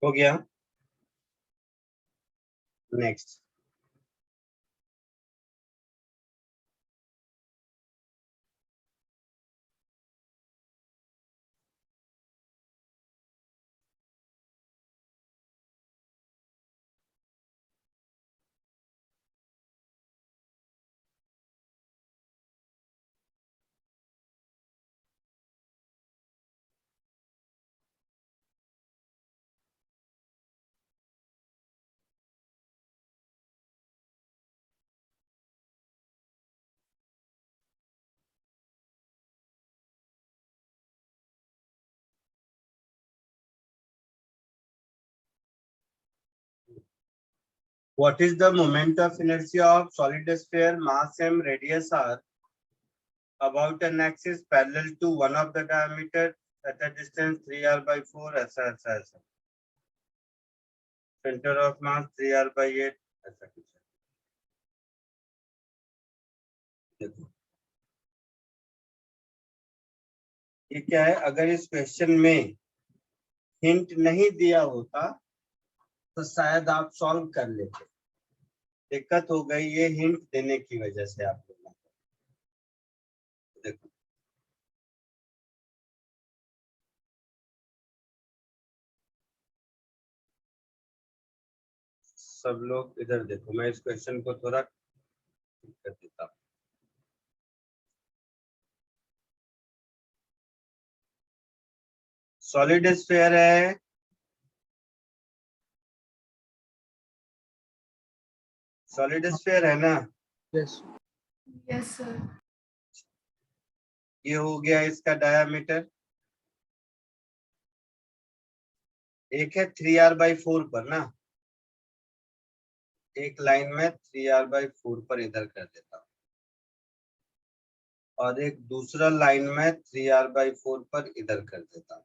हो गया। Next. What is the moment of inertia of solid sphere? Mass m, radius r, about an axis parallel to one of the diameter at a distance 3r by 4. ऐसा ऐसा ऐसा. Center of mass 3r by 8. ऐसा कुछ है. देखो ये क्या है, अगर इस क्वेश्चन में हिंट नहीं दिया होता तो शायद आप सॉल्व कर लेते. दिक्कत हो गई ये हिंट देने की वजह से आप लोगों को. देखो सब लोग इधर देखो, मैं इस क्वेश्चन को थोड़ा ठीक कर देता हूँ. सॉलिड स्फीयर है, सॉलिड स्फीयर है ना. Yes Yes, sir. ये हो गया इसका डायामीटर. एक है 3r/4 पर ना, एक लाइन में 3r/4 पर इधर कर देता हूँ और एक दूसरा लाइन में 3r/4 पर इधर कर देता हूँ.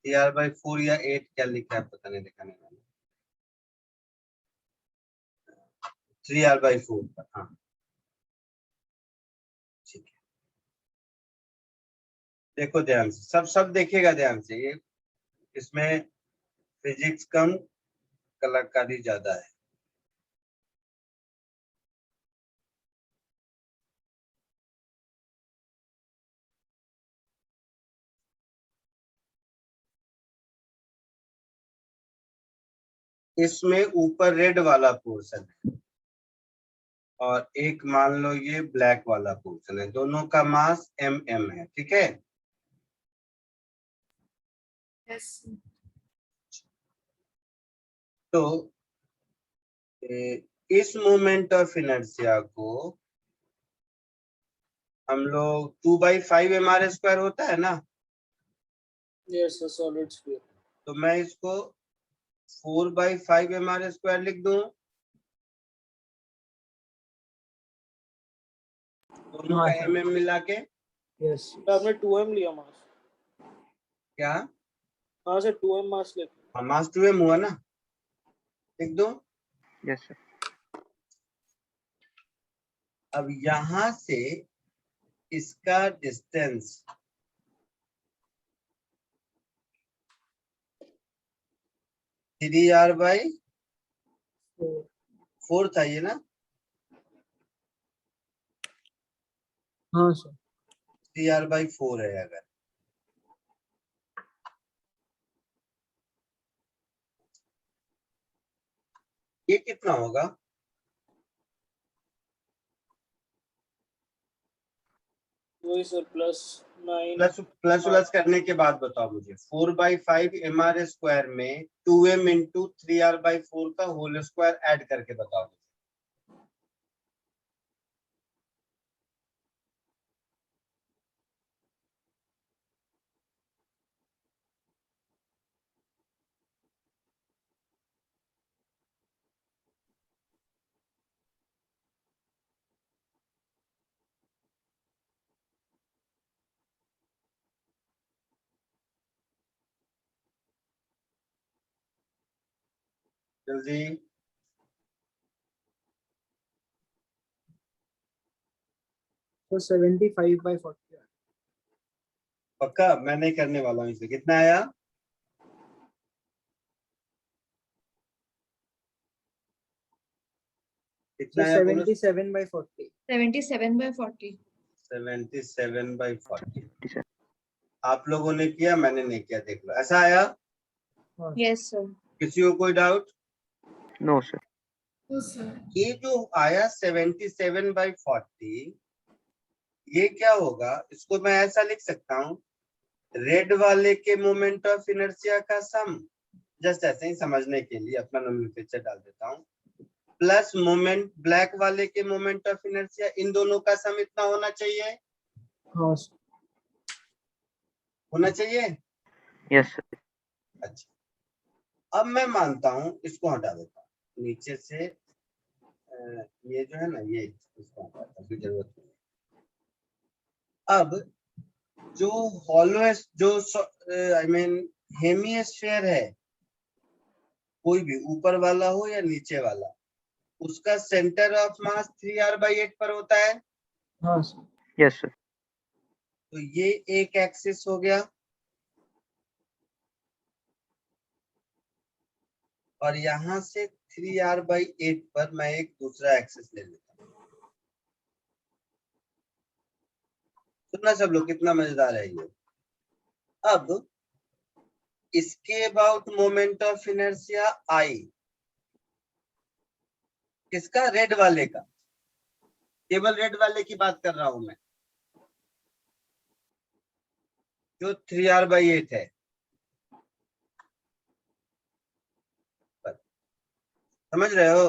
3r/4 या 8 क्या लिखा है पता नहीं, दिखाने वाला. 3r/4 पर. हाँ ठीक है. देखो ध्यान से, सब देखिएगा ध्यान से. ये इसमें फिजिक्स कम, कलाकारी ज्यादा है. इसमें ऊपर रेड वाला पोर्शन है और एक मान लो ये ब्लैक वाला पोर्शन है. दोनों का मास mm है. ठीक है. Yes, sir. तो इस मोमेंट ऑफ इनर्शिया को हम लोग 2/5 mr² होता है ना, Yes, sir. Solid sphere. तो मैं इसको 4/5 mr² लिख दूं. दोनों हाँ, का सर. mm मिला के. यस तो आपने 2m लिया मास. क्या हाँ सर 2m मास लेते. मास 2m हुआ ना, लिख दो. Yes, sir. अब यहां से इसका डिस्टेंस 3r/4 था ये ना. हाँ सर. 3r/4 है. अगर ये कितना होगा? वही सर +9. प्लस करने के बाद बताओ मुझे. 4/5 mr² में 2m इंटू 3r/4 का होल स्क्वायर ऐड करके बताओ. जल्दी. तो 75/40. पक्का मैं नहीं करने वाला हूँ इसे. कितना आया? कितना तो आया बोलो? 77/40. 77/40. 77/40. Sir. आप लोगों ने किया, मैंने नहीं किया. देख लो ऐसा आया. Yes, sir. किसी को कोई doubt? No, sir. No, sir. ये जो आया 77/40, ये क्या होगा? इसको मैं ऐसा लिख सकता हूँ, रेड वाले के मोमेंट ऑफ इनर्शिया का सम. जस्ट ऐसे ही समझने के लिए अपना नोमेनक्लेचर डाल देता हूँ. प्लस मोमेंट ब्लैक वाले के मोमेंट ऑफ इनर्शिया, इन दोनों का सम इतना होना चाहिए. हाँ सर. होना चाहिए. Yes, sir. अच्छा, अब मैं मानता हूं, इसको हटा देता हूं. नीचे से ये जो है ना, ये इसका अभी जरूरत नहीं। अब जो हॉलो जो आई मीन हेमिस्फीयर है, कोई भी ऊपर वाला हो या नीचे वाला, उसका सेंटर ऑफ मास 3r/8 पर होता है। हाँ सर। Yes, sir. तो ये एक एक्सिस हो गया, और यहां से 3r/8 पर मैं एक दूसरा एक्सिस ले लेता हूं। सुनना सब लोग, कितना मजेदार है ये। अब इसके about moment of inertia I, किसका? रेड वाले का, केवल रेड वाले की बात कर रहा हूं मैं, जो 3r/8 है। समझ रहे हो?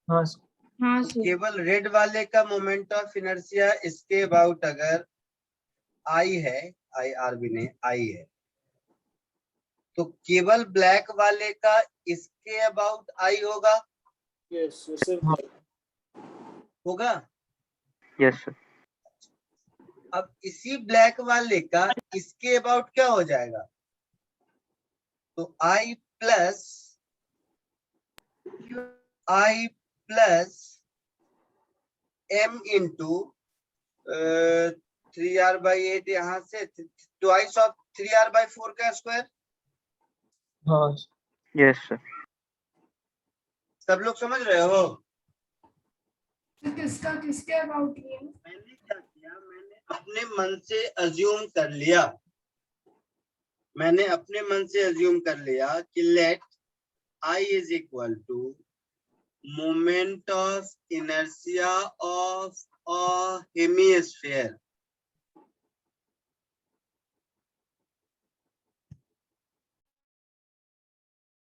हाँ सर। हाँ तो सर। केवल रेड वाले का मोमेंट ऑफ इनर्शिया इसके अबाउट अगर आई है, आई आर भी नहीं, आई है, तो केवल ब्लैक वाले का इसके अबाउट आई होगा। Yes sir. हाँ। होगा। Yes, sir. अब इसी ब्लैक वाले का इसके अबाउट क्या हो जाएगा? तो आई प्लस एम इंटू 3r/8, यहाँ से ट्वाइस ऑफ 3r/4 का स्क्वायर। हाँ Yes, sir. सब लोग समझ रहे हो? तो किसका किसके अबाउट लिया? मैंने क्या किया, मैंने अपने मन से अज्यूम कर लिया, कि late I is equal to moment of inertia of a hemisphere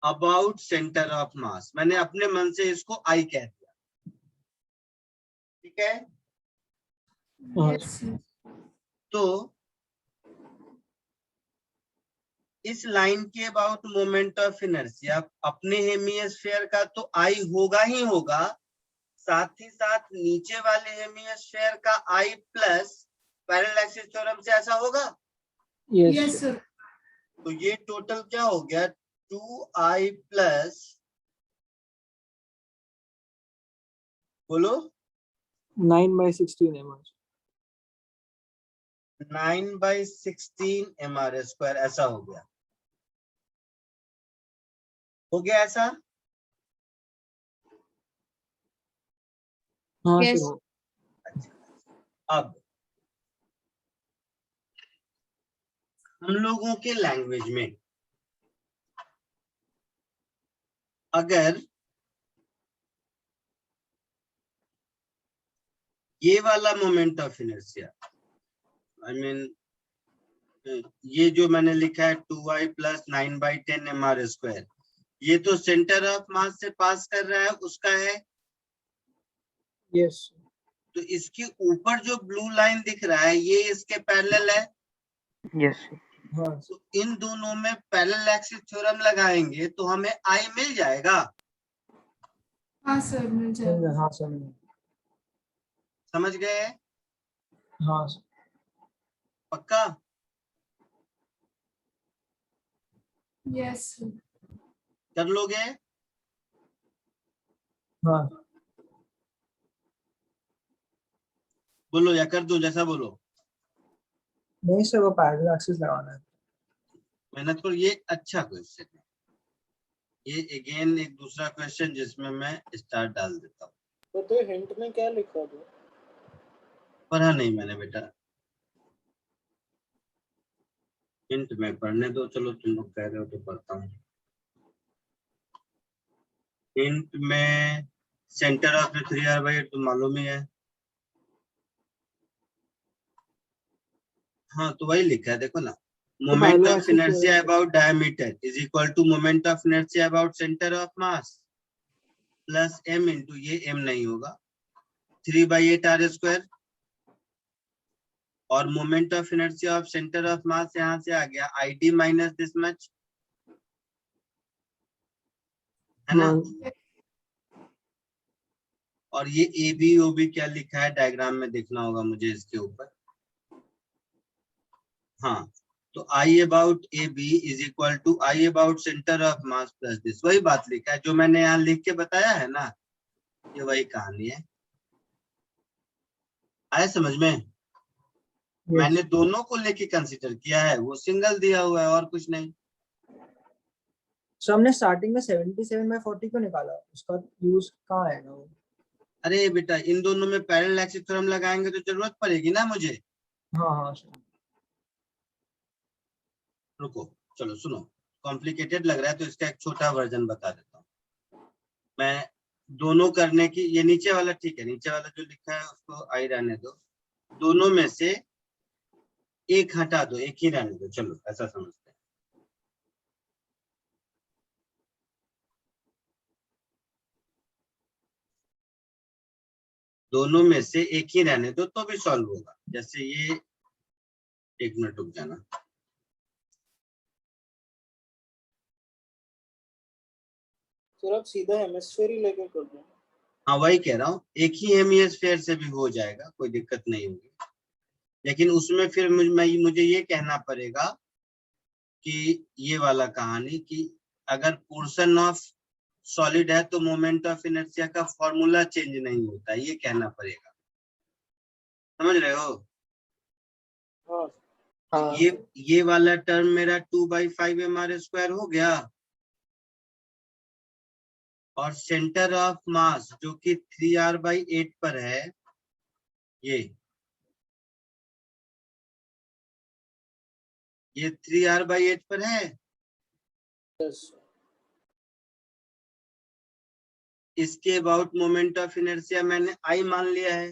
about center of mass। मैंने अपने मन से इसको I कह दिया, ठीक है? Yes, sir. तो इस लाइन के अबाउट मोमेंट ऑफ इनर्शिया अपने हेमिस्फीयर का तो आई होगा ही होगा, साथ ही साथ नीचे वाले हेमिस्फीयर का आई प्लस पैरेलल एक्सिस थ्योरम से ऐसा होगा। Yes, sir. तो ये टोटल क्या हो गया? 2i प्लस, बोलो, 9/16 mm। 9/16 mr², ऐसा हो गया। हो गया ऐसा? हाँ Yes. सर। अच्छा, अब हम लोगों के लैंग्वेज में अगर ये वाला moment of inertia, I mean ये जो मैंने लिखा है 2i प्लस 9/10 mr², ये तो सेंटर ऑफ मास से पास कर रहा है, उसका है। यस। तो इसके ऊपर जो ब्लू लाइन दिख रहा है, ये इसके पैरेलल है। Yes, sir. हाँ तो इन दोनों में पैरेलल एक्सिस थ्योरम लगाएंगे तो हमें आई मिल जाएगा। हाँ सर, मिल जाएगा। हाँ सर। समझ गए? हाँ सर। पक्का? Yes, sir. कर लोगे? हाँ बोलो या कर दो, जैसा बोलो। नहीं सर, वो पैरेलल एक्सिस लगाना है। मेहनत करो, ये अच्छा क्वेश्चन है। ये अगेन एक दूसरा क्वेश्चन जिसमें मैं स्टार डाल देता हूँ। तो हिंट में क्या लिखा दो? पढ़ा नहीं मैंने बेटा, हिंट में पढ़ने दो। चलो तुम लोग कह रहे हो तो पढ़ता हूँ। हिंट में सेंटर ऑफ 3r/8 तो मालूम ही है। हाँ तो वही लिखा है, देखो ना, moment of inertia about diameter is equal to moment of inertia about centre of mass plus m into, ये m नहीं होगा, 3/8r², और moment of inertia of centre of mass यहाँ से आ गया id माइनस दिस मच, है ना? और ये ए बी ओ बी क्या लिखा है डायग्राम में देखना होगा मुझे इसके ऊपर। हाँ, तो I about A B is equal to I about centre of mass plus this, वही बात लिखा है जो मैंने यहाँ लिख के बताया है ना, ये वही कहानी है। आया समझ में? मैंने दोनों को लेके कंसीडर किया है, वो सिंगल दिया हुआ है और कुछ नहीं। सो हमने स्टार्टिंग में 77/40 क्यों निकाला, उसका यूज कहाँ आएगा वो? अरे बेटा, इन दोनों में पैरेलल एक्सिस थ्योरम लगाएंगे तो जरूरत पड़ेगी ना मुझे। हाँ हाँ सर। रुको, चलो सुनो, कॉम्प्लिकेटेड लग रहा है तो इसका एक छोटा वर्जन बता देता हूँ मैं। दोनों करने की, ये नीचे वाला ठीक है, नीचे वाला जो लिखा है उसको आई रहने दो, दोनों में से एक हटा दो, एक ही रहने दो, चलो ऐसा समझते हैं। दोनों में से एक ही रहने दो तो भी सॉल्व होगा। जैसे ये, एक मिनट रुक जाना, सर आप सीधा हेमिस्फीयर ही लेके कर दो। हाँ वही कह रहा हूँ, एक ही हेमिस्फीयर से भी हो जाएगा, कोई दिक्कत नहीं होगी। लेकिन उसमें फिर मुझे ये कहना पड़ेगा कि ये वाला कहानी कि अगर पोर्शन ऑफ सॉलिड है तो मोमेंट ऑफ इनर्शिया का फॉर्मूला चेंज नहीं होता, ये कहना पड़ेगा। समझ रहे हो? हाँ हाँ ये वाला टर्म मेरा 2/5 mr² हो गया, और सेंटर ऑफ मास जो कि 3r/8 पर है, ये 3r/8 पर है। यस इसके अबाउट मोमेंट ऑफ इनर्शिया मैंने आई मान लिया है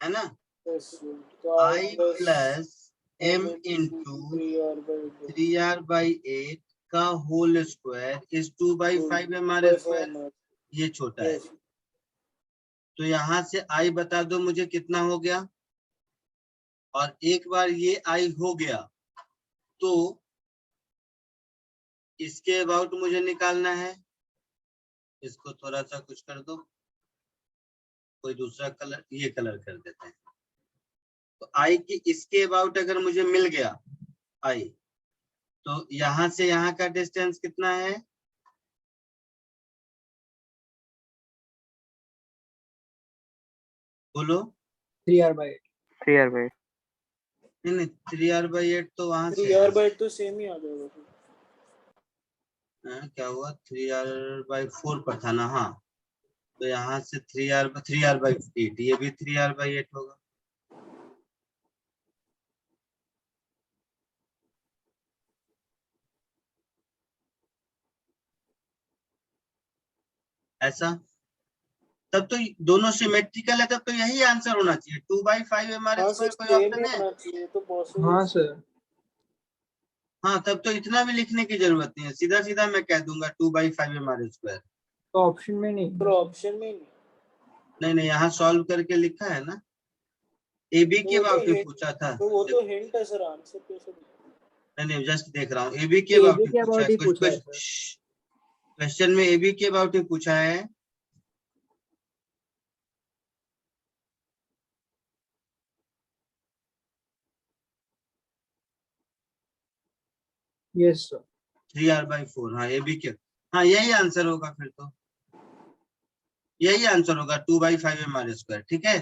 ना? यस, तो आई प्लस m इंटू 3r/8 का होल स्क्वायर इज 2/5 mr²। ये छोटा है, तो यहाँ से आई बता दो मुझे कितना हो गया। और एक बार ये आई हो गया तो इसके अबाउट मुझे निकालना है। इसको थोड़ा सा कुछ कर दो, कोई दूसरा कलर, ये कलर कर देते हैं। तो आई की इसके अबाउट अगर मुझे मिल गया आई, तो यहाँ से यहाँ का डिस्टेंस कितना है? बोलो। 3r/8। 3r/8। नहीं 3r/8 तो वहां से 3r/8 तो सेम ही आ जाएगा। क्या हुआ, 3r/4 पर था ना? हाँ, तो यहाँ से 3r/8, ये भी 3r/8 होगा। ऐसा, तब तो दोनों सिमेट्रिकल है, तब तो यही आंसर होना चाहिए, 2/5 mr²। कोई ऑप्शन है? तो पॉसिबल। हाँ सर। हाँ, तब तो इतना भी लिखने की जरूरत नहीं है, सीधा सीधा मैं कह दूंगा 2/5 mr²। तो ऑप्शन में नहीं, तो ऑप्शन में नहीं। नहीं, यहाँ सॉल्व करके लिखा है ना, ए बी के अबाउट ही पूछा था। तो वो तो हिंट है सर, आंसर कैसे? नहीं, जस्ट देख रहा हूँ, ए बी के अबाउट ही पूछा है। क्वेश्चन में ए बी के अबाउट ही पूछा है। Yes sir. 3r/4, हाँ ए बी के, हाँ यही आंसर होगा फिर तो, यही आंसर होगा 2/5 mr²। ठीक है,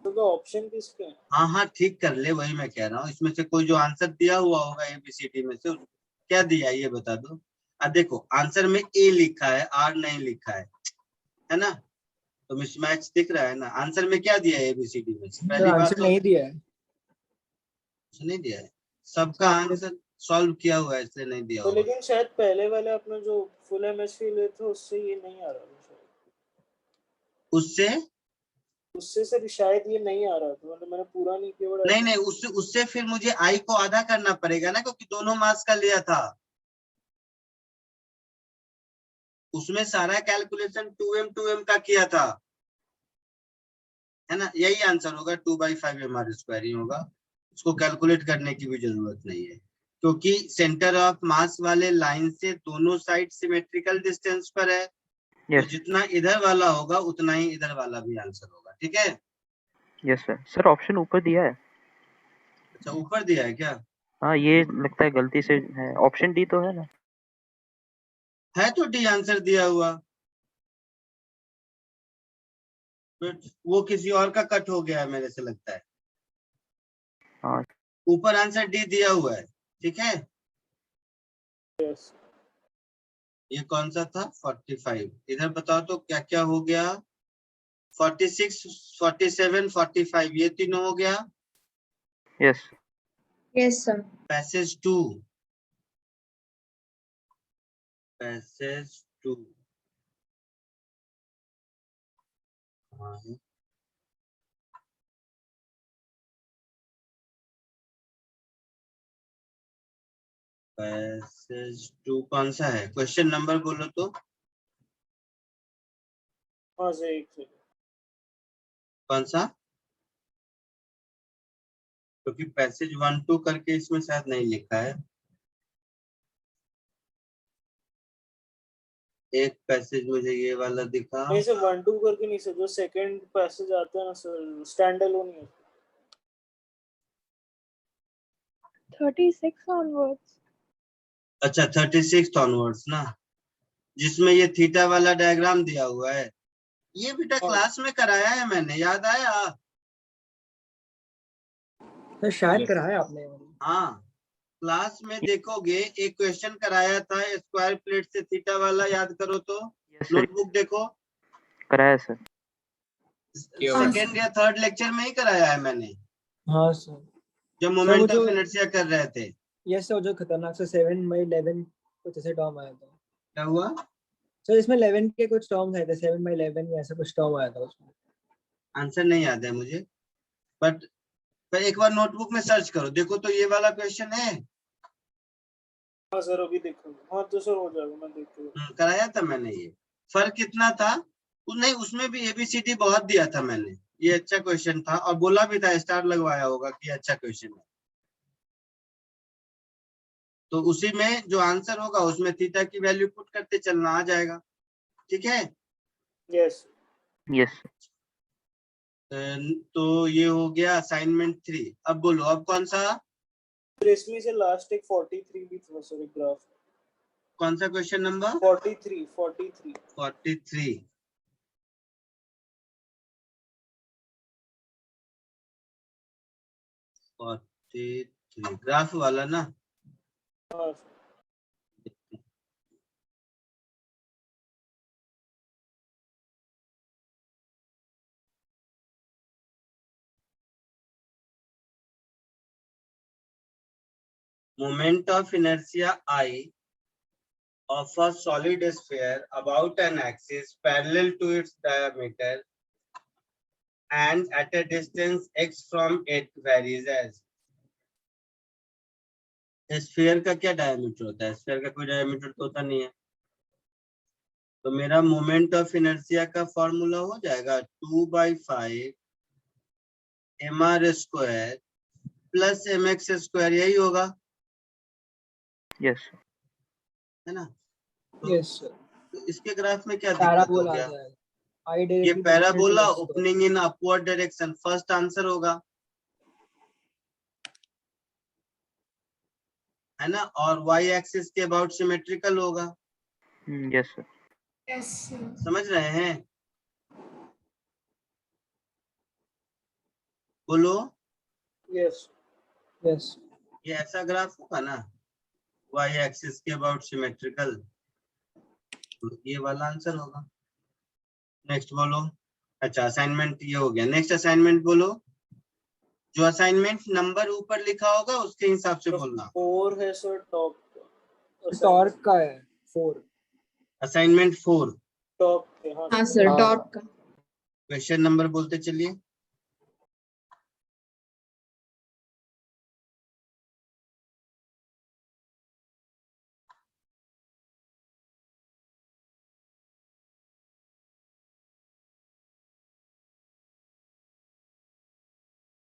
तो ऑप्शन किसके हैं? हाँ हाँ ठीक कर ले, वही मैं कह रहा हूँ। इसमें से कोई जो आंसर दिया हुआ होगा ABCD में से, क्या दिया ये बता दो। अब देखो आंसर में ए लिखा है, आर नहीं लिखा है ना, तो मिसमैच दिख रहा है ना। आंसर में क्या दिया है ABCD में से? पहली बात आंसर तो नहीं दिया है, नहीं दिया है, सबका आंसर सॉल्व किया हुआ है, इसलिए नहीं दिया तो होगा। लेकिन शायद पहले वाले अपना जो फुल एमएसवी ले थे उससे ये नहीं आ रहा था, उससे सर शायद ये नहीं आ रहा था, मतलब मैंने पूरा नहीं किया। नहीं, उससे फिर मुझे आई को आधा करना पड़ेगा ना, क्योंकि दोनों मास का लिया था। उसमें सारा कैलकुलेशन 2m का किया था, है ना। यही आंसर होगा, 2/5 mr² ही होगा। उसको कैलकुलेट करने की भी जरूरत नहीं है, क्योंकि सेंटर ऑफ मास वाले लाइन से दोनों साइड सिमेट्रिकल डिस्टेंस पर है। तो Yes. जितना इधर वाला होगा उतना ही इधर वाला भी आंसर होगा, ठीक है? Yes sir. Sir ऑप्शन ऊपर दिया है. अच्छा, ऊपर दिया है क्या? हाँ ये लगता है गलती से है. ऑप्शन डी तो है ना. है तो डी आंसर दिया हुआ, बट वो किसी और का कट हो गया है मेरे से लगता है. हाँ. ऊपर आंसर डी दिया हुआ है, ठीक है? यस ये कौन सा था? 45. इधर बताओ तो क्या क्या हो गया? 46, 47, 45 ये तीनों हो गया. Yes. Yes, sir. Passage 2, passage 2 passage 2 कौन सा है? क्वेश्चन नंबर बोलो तो. हाँ सर एक सेकंड कौन सा? क्योंकि पैसेज 1 2 करके इसमें शायद नहीं लिखा है. एक पैसेज मुझे ये वाला दिखा. नहीं सर 1 2 करके नहीं सर, जो सेकंड पैसेज आता है ना सर स्टैंड अलोन है. 36 onwards. अच्छा 36 ऑनवर्ड्स ना, जिसमें ये थीटा वाला डायग्राम दिया हुआ है. ये बेटा हाँ। क्लास में कराया है मैंने, याद आया? तो शायद Yes. कराया आपने. हाँ, क्लास में देखोगे एक क्वेश्चन कराया था स्क्वायर प्लेट से थीटा वाला, याद करो तो. Yes sir. नोटबुक देखो, कराया सर. सेकेंड या थर्ड लेक्चर में ही कराया है मैंने, हाँ सर. जब वो मोमेंट जो- ऑफ इनर्शिया कर रहे थे. यस सर, जो खतरनाक सा 7/11 कुछ ऐसे टर्म आया था. क्या हुआ? सर इसमें 11 के कुछ टर्म्स आए थे, 7/11 या ऐसा कुछ टर्म आया था उसमें. आंसर नहीं याद है मुझे, बट एक बार नोटबुक में सर्च करो, देखो तो ये वाला क्वेश्चन है. हाँ सर अभी देखो. हाँ तो सर हो जाएगा, मैं देखता हूँ. कराया था मैंने ये. फर्क कितना था? नहीं, उसमें भी एबीसीडी बहुत दिया था मैंने. ये अच्छा क्वेश्चन था और बोला भी था, स्टार लगवाया होगा कि अच्छा क्वेश्चन है. तो उसी में जो आंसर होगा उसमें थीटा की वैल्यू पुट करते चलना, आ जाएगा, ठीक है? Yes Yes sir. तो ये हो गया असाइनमेंट 3. अब बोलो, अब कौन सा? सर इसमें से लास्ट एक 43 भी था सर, एक ग्राफ. कौन सा क्वेश्चन नंबर? 43 43. ग्राफ वाला ना. हाँ sir. Moment of inertia I of a solid sphere about an axis parallel to its diameter and at a distance x from it varies as. Sphere का क्या diameter होता है? Sphere का कोई diameter तो होता नहीं है. तो मेरा मोमेंट ऑफ इनर्शिया का फॉर्मूला हो जाएगा 2/5 mr² प्लस mx², यही होगा, Yes sir. है ना? Yes sir. तो इसके ग्राफ में क्या दिक्कत हो पैराबोला आ गया? जाएगा. आई ये directly parabola opening in upward direction, first answer होगा, है ना? और वाई एक्सिस के अबाउट सिमेट्रिकल होगा. Yes sir. Yes, sir. समझ रहे हैं? बोलो. Yes yes. ये ऐसा ग्राफ होगा ना, वाई एक्सिस के अबाउट सिमेट्रिकल, तो ये वाला आंसर होगा. नेक्स्ट बोलो. अच्छा असाइनमेंट ये हो गया. नेक्स्ट असाइनमेंट बोलो. जो असाइनमेंट नंबर ऊपर लिखा होगा उसके हिसाब से बोलना. 4 है सर टॉप. टॉर्क का है 4. असाइनमेंट 4, टॉप के. हाँ हाँ सर, हाँ. डॉट का. क्वेश्चन नंबर बोलते चलिए.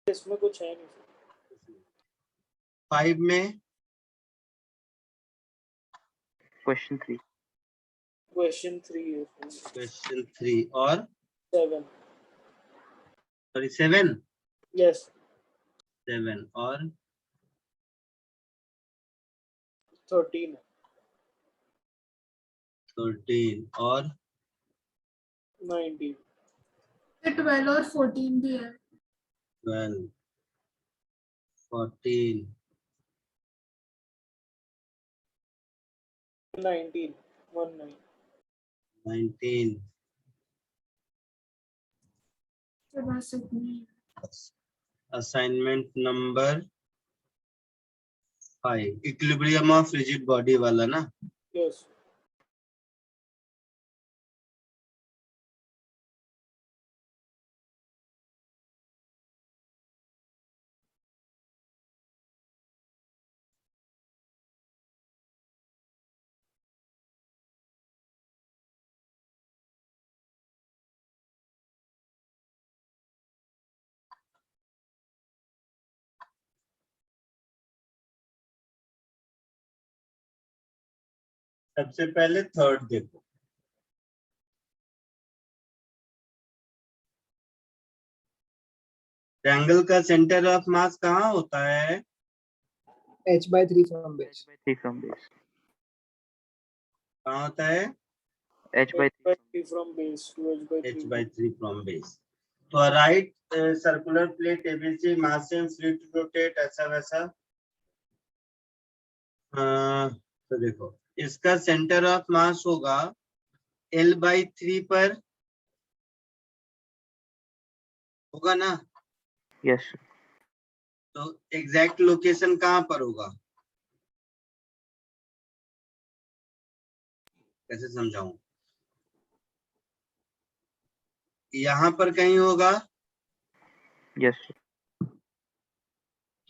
इसमें कुछ है नहीं सर. 5 में Question 3. क्वेश्चन 3 है क्वेश्चन 3 और 7 सॉरी 7 यस 7 और 13 13 और 19 12 और 14 भी है 12 14 19 19 19 तो बस इतनी है। Assignment number 5 equilibrium of rigid body वाला ना। यस सबसे पहले थर्ड देखो, ट्रायंगल का सेंटर ऑफ मास कहाँ होता है? h/3 from base. h/3 from base. कहाँ होता है? h/3 3 from base to h/3 from base. तो right circular plate ABC mass and free to rotate ऐसा वैसा। तो देखो इसका सेंटर ऑफ मास होगा L/3 पर, होगा ना? yes तो एग्जैक्ट लोकेशन कहाँ पर होगा? कैसे समझाऊं? यहाँ पर कहीं होगा, yes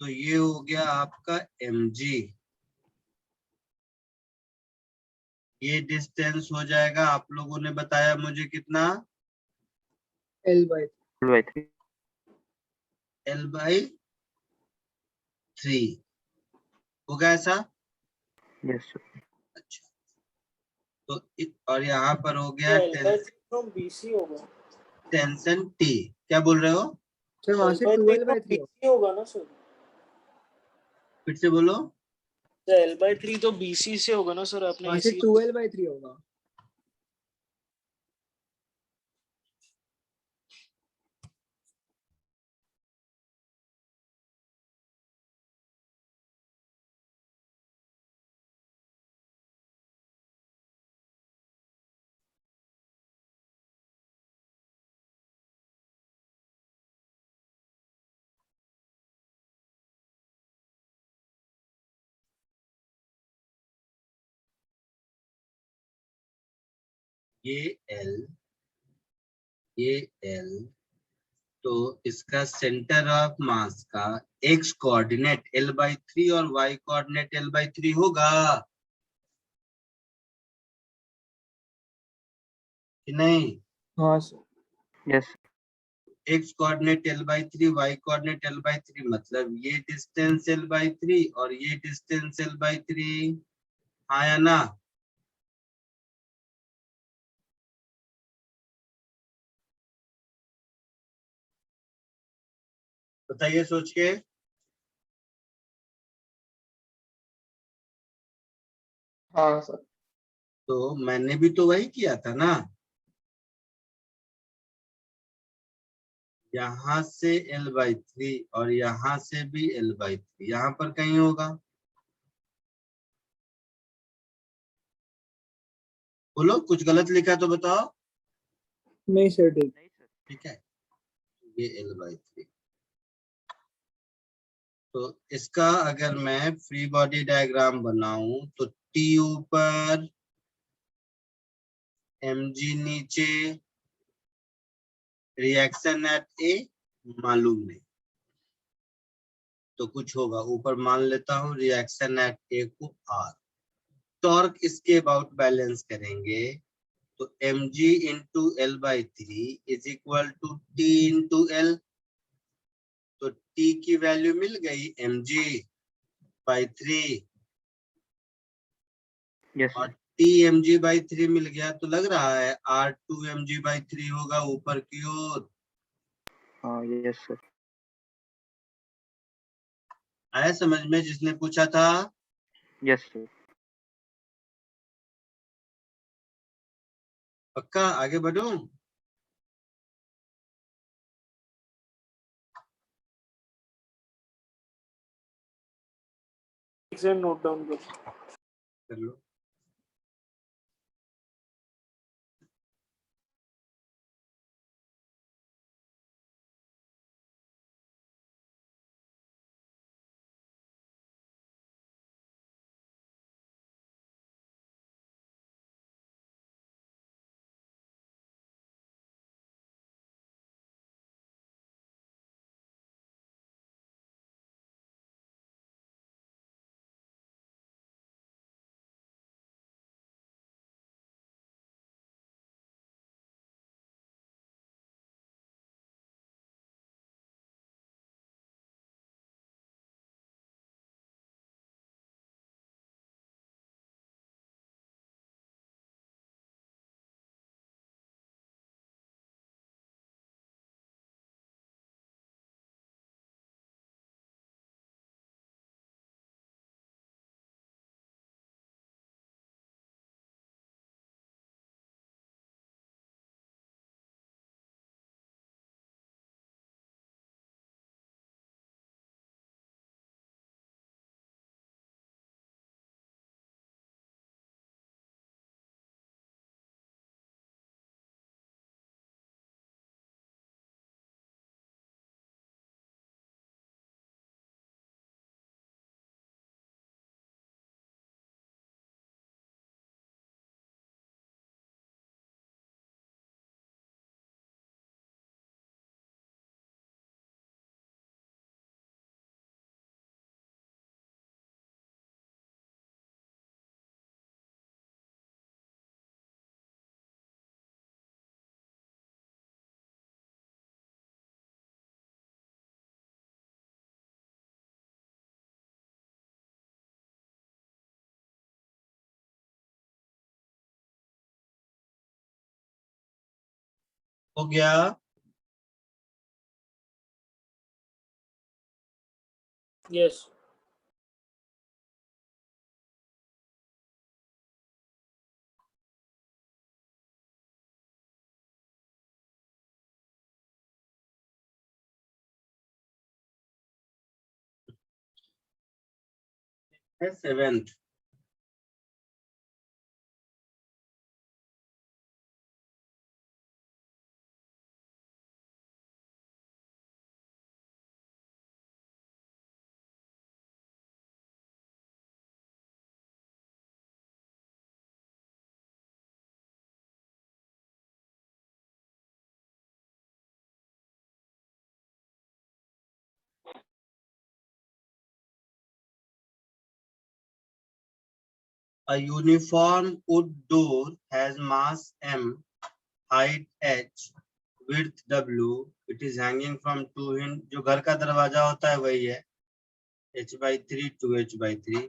तो ये हो गया आपका mg, ये डिस्टेंस हो जाएगा, आप लोगों ने बताया मुझे कितना? L/3. L/3 होगा ऐसा? yes अच्छा, तो और यहाँ पर हो गया L/3 from BC होगा टेंशन T। क्या बोल रहे हो? सर वहां से L/3 from 12/3 BC होगा ना सर? फिर से बोलो। तो L/3 तो BC से होगा ना सर? आपने वहां से AC 12/3 होगा। ये L, ये L, तो इसका सेंटर ऑफ मास का x कोऑर्डिनेट L/3 और y कोऑर्डिनेट L/3 होगा कि नहीं? हाँ sir. yes x coordinate L/3, y coordinate L/3, मतलब ये डिस्टेंस L/3 और ये डिस्टेंस L/3, हाँ या ना? बताइए सोच के। हाँ सर। तो मैंने भी तो वही किया था ना, यहाँ से L/3 और यहाँ से भी L/3, यहाँ पर कहीं होगा। बोलो कुछ गलत लिखा तो बताओ। नहीं सर ठीक। ठीक है, ये L/3। तो इसका अगर मैं फ्री बॉडी डायग्राम बनाऊं तो T ऊपर, mg नीचे, रिएक्शन एट A मालूम नहीं, तो कुछ होगा ऊपर मान लेता हूँ, रिएक्शन एट A को R, टॉर्क इसके अबाउट बैलेंस करेंगे तो mg into L/3 is equal to T into L, तो T की वैल्यू मिल गई mg/3 yes और T mg/3 मिल गया, तो लग रहा है R2 mg/3 होगा ऊपर की ओर। हाँ यस सर। आया समझ में जिसने पूछा था? Yes sir. पक्का आगे बढ़ूं? नोट डाउन कर। कर लो। हो गया? यस। है 7th। A uniform wood door has mass M, height h, width w. It is hanging from two hinge. जो घर का दरवाजा होता है वही है, h/3 2h/3,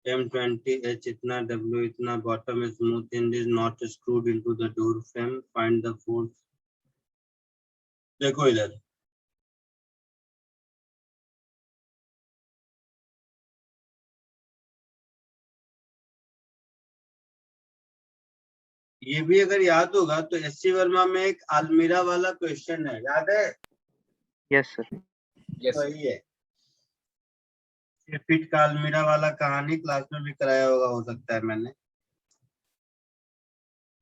M20 h इतना, w इतना. Bottom is smooth hinge is not screwed into the door frame. Find the force. देखो इधर, ये भी अगर याद होगा तो एससी वर्मा में एक अलमीरा वाला क्वेश्चन है, याद है? Yes sir. वही है। फिट का अलमीरा वाला कहानी क्लास में भी कराया होगा, हो सकता है मैंने।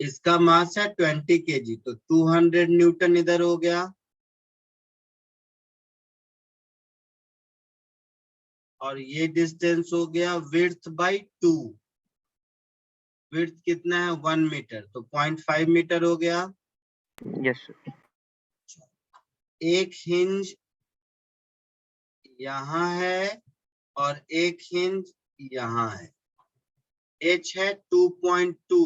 इसका मास है 20 kg, तो 200 न्यूटन इधर हो गया, और ये डिस्टेंस हो गया विड्थ बाय 2। विड्थ कितना है? 1 मीटर, तो 0.5 मीटर हो गया। Yes sir. एक हिंज यहाँ है और एक हिंज यहाँ है, h है 2.2,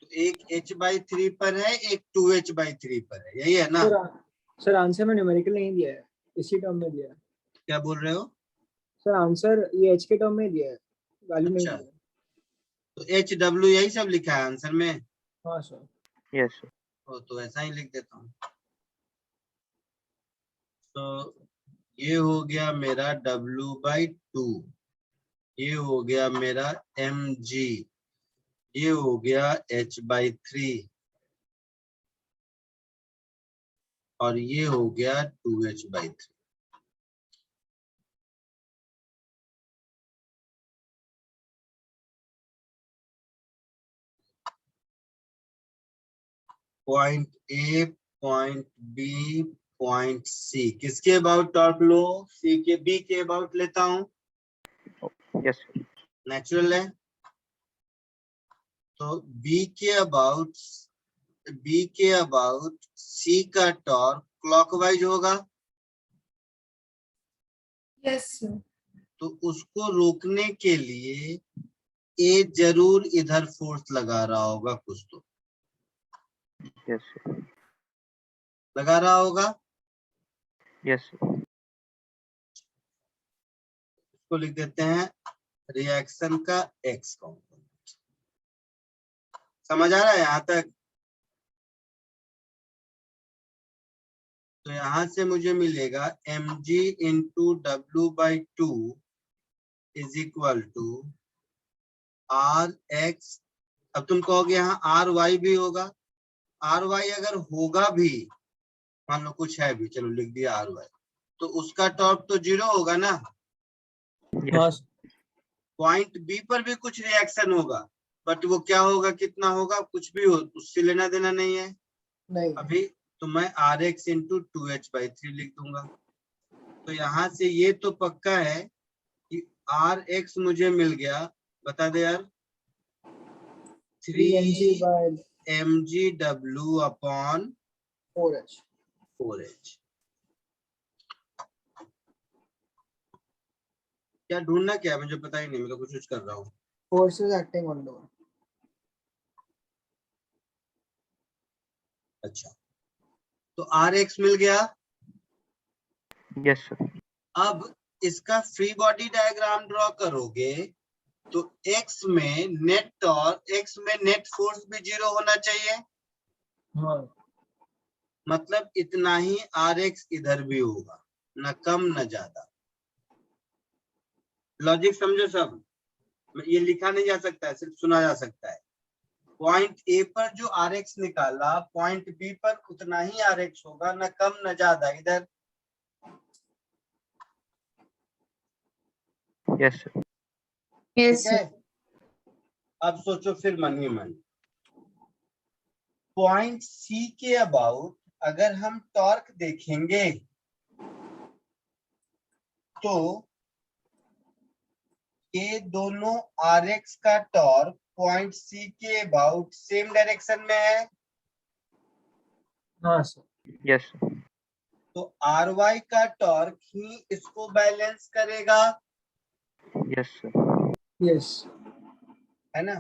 तो एक h/3 पर है, एक 2h/3 पर है, यही है ना? सर आंसर में न्यूमेरिकल नहीं दिया है, इसी टर्म में दिया है। क्या बोल रहे हो? सर आंसर ये h के टर्म में दिया है, वैल्यू नहीं अच्छा। दी है। तो एच डब्ल्यू यही सब लिखा है आंसर में। हाँ सर। Yes sir. तो ऐसा ही लिख देता हूँ। तो ये हो गया मेरा W/2, ये हो गया मेरा mg, ये हो गया h/3 और ये हो गया 2h/3। Point A, point B, point C, किसके अबाउट टॉर्क लो? सी के, बी के अबाउट लेता हूँ, यस सर। नेचुरल है। तो बी के अबाउट सी का टॉर्क क्लॉकवाइज होगा, Yes, sir. तो उसको रोकने के लिए ए जरूर इधर फोर्स लगा रहा होगा, कुछ तो यस सर। लगा रहा होगा। Yes sir. इसको लिख देते हैं रिएक्शन का एक्स कॉम्पोनेंट। समझ आ रहा है यहां तक? तो यहां से मुझे मिलेगा mg into W/2 is equal to Rx। अब तुम कहोगे यहाँ Ry भी होगा, Ry अगर होगा भी, मान लो कुछ है भी, चलो लिख दिया Ry, तो उसका टॉर्क तो 0 होगा ना। हाँ यस सर। पॉइंट बी पर भी कुछ रिएक्शन होगा, बट वो क्या होगा, कितना होगा, कुछ भी हो, उससे लेना देना नहीं है नहीं। अभी। तो मैं Rx इंटू 2h/3 लिख दूंगा। तो यहाँ से ये तो पक्का है कि Rx मुझे मिल गया, बता दे यार, 3mg/4h। 3mg/4h। क्या ढूंढना क्या है मुझे पता ही नहीं, मैं तो कुछ कर रहा हूँ। Forces acting on door। अच्छा, तो Rx मिल गया। Yes sir. अब इसका फ्री बॉडी डायग्राम ड्रॉ करोगे तो x में नेट टॉर्क, x में नेट फोर्स भी 0 होना चाहिए, हाँ। मतलब इतना ही Rx इधर भी होगा, न कम न ज्यादा। लॉजिक समझो सब, ये लिखा नहीं जा सकता है, सिर्फ सुना जा सकता है। पॉइंट ए पर जो Rx निकाला, पॉइंट बी पर उतना ही Rx होगा, न कम न ज्यादा इधर। Yes sir. Yes, ठीक है, sir. अब सोचो फिर मन ही मन, पॉइंट सी के अबाउट अगर हम टॉर्क देखेंगे तो ये दोनों Rx का टॉर्क पॉइंट सी के अबाउट सेम डायरेक्शन में है। हाँ सर। Yes sir. तो Ry का टॉर्क ही इसको बैलेंस करेगा, यस सर। यस। है ना।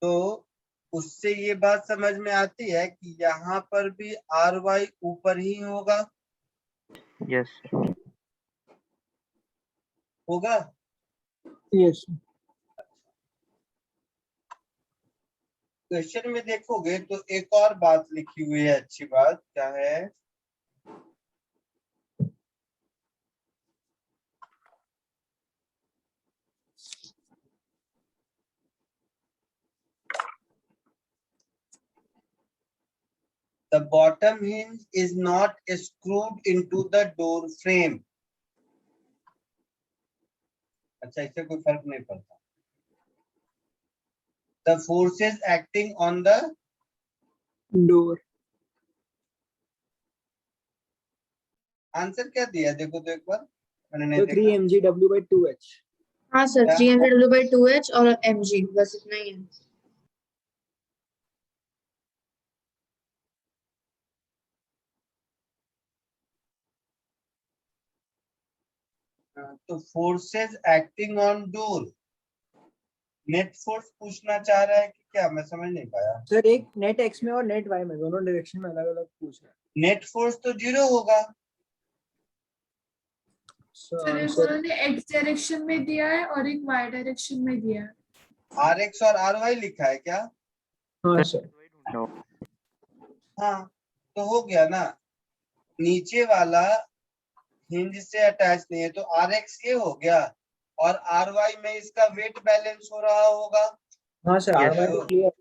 तो उससे ये बात समझ में आती है कि यहाँ पर भी Ry ऊपर ही होगा, यस सर। होगा। यस। क्वेश्चन में देखोगे तो एक और बात लिखी हुई है, अच्छी बात क्या है, the bottom hinge is not screwed into the door frame। अच्छा, इससे कोई फर्क नहीं पड़ता। The forces acting on the door. Answer क्या दिया देखो तो एक बार, मैंने नहीं तो देखा। 3mg/2h। हाँ सर, क्या? 300W/2h और mg, बस इतना ही है। तो forces acting on door, net force पूछना चाह रहा है कि क्या, मैं समझ नहीं पाया। सर एक नेट x में और नेट y में दोनों डायरेक्शन में अलग अलग पूछ रहा है। नेट फोर्स तो 0 होगा, So सर एक answer उन्होंने x डायरेक्शन में दिया है और एक y डायरेक्शन में दिया है. RX और RY लिखा है क्या? हाँ सर. नो हाँ, तो हो गया ना, नीचे वाला हिंज से अटैच नहीं है तो RX ये हो गया और RY में इसका वेट बैलेंस हो रहा होगा, हाँ सर. Yes. RY तो clear.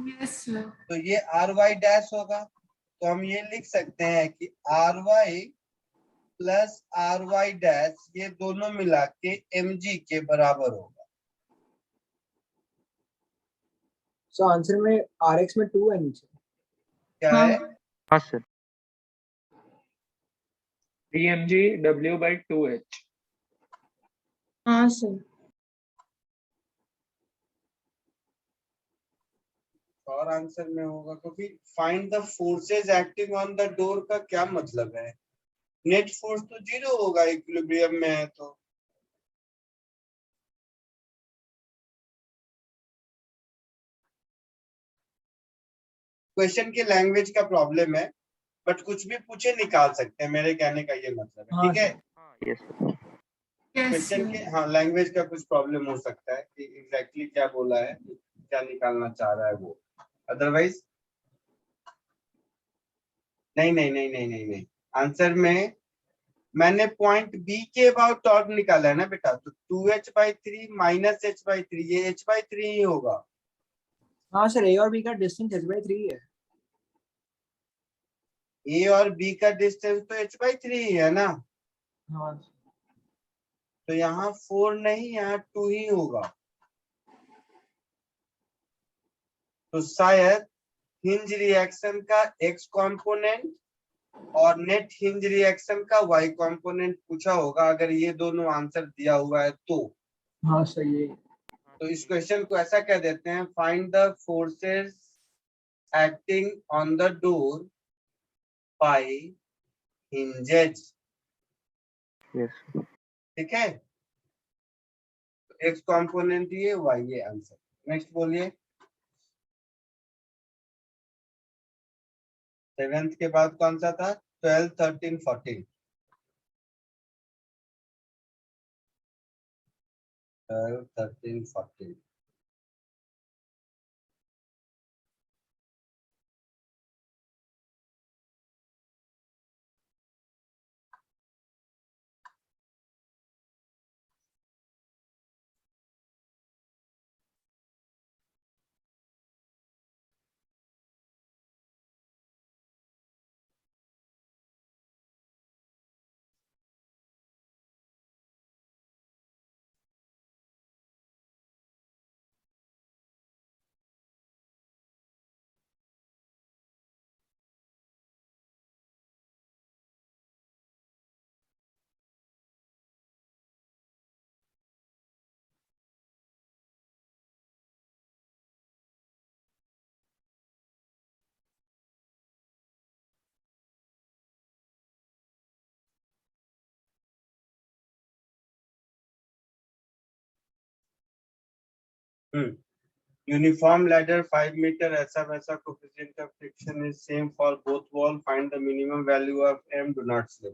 Yes sir. तो ये RY डैश होगा, तो हम ये लिख सकते हैं कि RY प्लस RY डैश ये दोनों मिला के mg के बराबर होगा. So आंसर में RX में 2 है नीचे. क्या हाँ. है? हाँ sir 3mg W by 2h. हाँ सर. और आंसर में होगा, क्योंकि find the forces acting on the door का क्या मतलब है? नेट फोर्स तो 0 होगा इक्विलिब्रियम में है तो. क्वेश्चन की लैंग्वेज का प्रॉब्लम है, बट कुछ भी पूछे निकाल सकते हैं, मेरे कहने का ये मतलब है. हाँ ठीक है, sir. Yes sir Yes question sir. के हाँ लैंग्वेज का कुछ प्रॉब्लम हो सकता है कि एग्जैक्टली क्या बोला है, क्या निकालना चाह रहा है वो. अदरवाइज नहीं नहीं नहीं नहीं नहीं नहीं, आंसर में मैंने पॉइंट बी के अबाउट टॉर्क निकाला है ना बेटा, तो 2h/3 माइनस h/3 ये h/3 ही होगा. हाँ सर. A और B का डिस्टेंस h/3 है. ए और बी का डिस्टेंस तो h/3 ही है ना, हाँ. तो यहाँ 4 नहीं, यहाँ 2 ही होगा. तो शायद हिंज रिएक्शन का x कंपोनेंट और नेट हिंज रिएक्शन का y कंपोनेंट पूछा होगा, अगर ये दोनों आंसर दिया हुआ है तो. हाँ सर. ये तो इस क्वेश्चन को ऐसा कह देते हैं, find the forces acting on the door by hinges. Yes ठीक है, x कंपोनेंट ये y ये आंसर. नेक्स्ट बोलिए. 7th के बाद कौन सा था? 12, 13, 14. 12, 13, 14. Uniform ladder 5 meter, ऐसा वैसा coefficient of friction is same for both wall. Find the minimum value of m. Do not slip.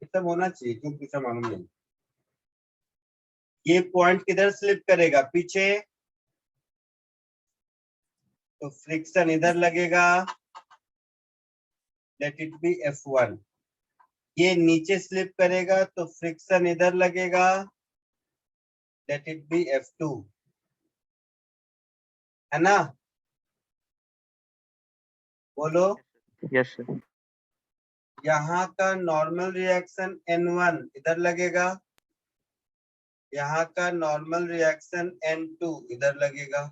ये सब होना चाहिए, क्यों पूछा मालूम नहीं. ये पॉइंट किधर स्लिप करेगा? पीछे, तो फ्रिक्शन इधर लगेगा, लेट इट बी F1. ये नीचे स्लिप करेगा तो फ्रिक्शन इधर लगेगा, लेट इट बी F2. है ना? बोलो. यस सर यहाँ का नॉर्मल रिएक्शन N1 इधर लगेगा, यहाँ का नॉर्मल रिएक्शन N2 इधर लगेगा,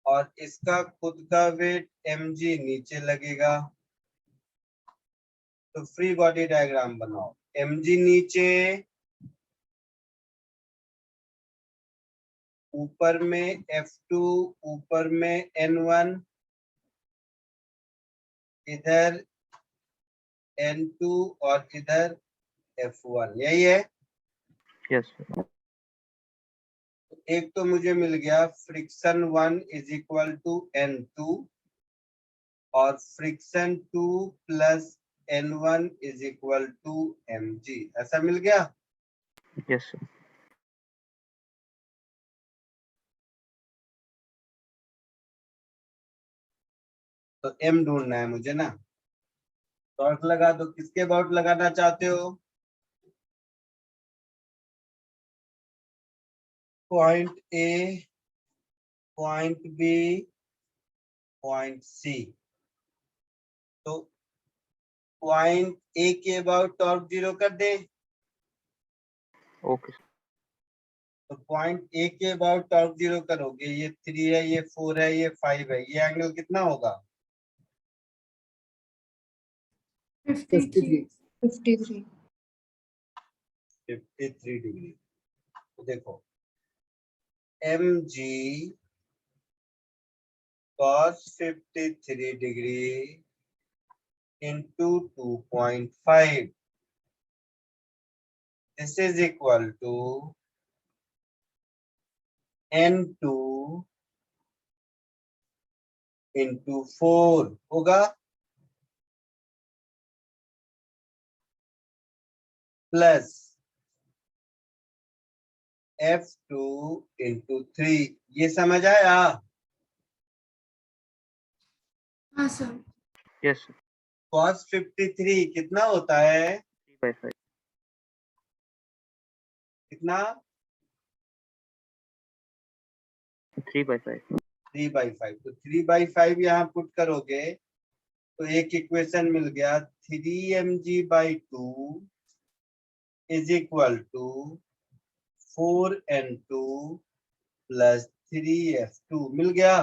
और इसका खुद का वेट mg नीचे लगेगा. तो फ्री बॉडी डायग्राम बनाओ. mg नीचे, ऊपर में F2, ऊपर में N1, इधर N2 और इधर F1. यही है. यस सर एक तो मुझे मिल गया friction 1 is equal to N2 और friction 2 plus N1 is equal to mg, ऐसा मिल गया। Yes sir. तो m ढूंढना है मुझे ना, टॉर्क लगा दो। किसके अबाउट लगाना चाहते हो? Point A, point B, point C. तो पॉइंट ए के अबाउट टॉर्क 0 कर दे। Okay sir. तो पॉइंट ए के अबाउट टॉर्क 0 करोगे, ये 3 है, ये 4 है, ये 5 है, ये एंगल कितना होगा? 53. 53. 53 डिग्री। तो देखो m g cos 53 degree into 2.5, this is equal to N2 into 4 होगा, प्लस F2 into 3। ये समझ आया? हाँ सर. Yes sir. cos 53 कितना होता है? 3/5। कितना? 3/5। 3/5। तो 3/5 यहाँ पुट करोगे तो एक इक्वेशन मिल गया, 3mg/2 is equal to 4n2 plus 3f2 मिल गया।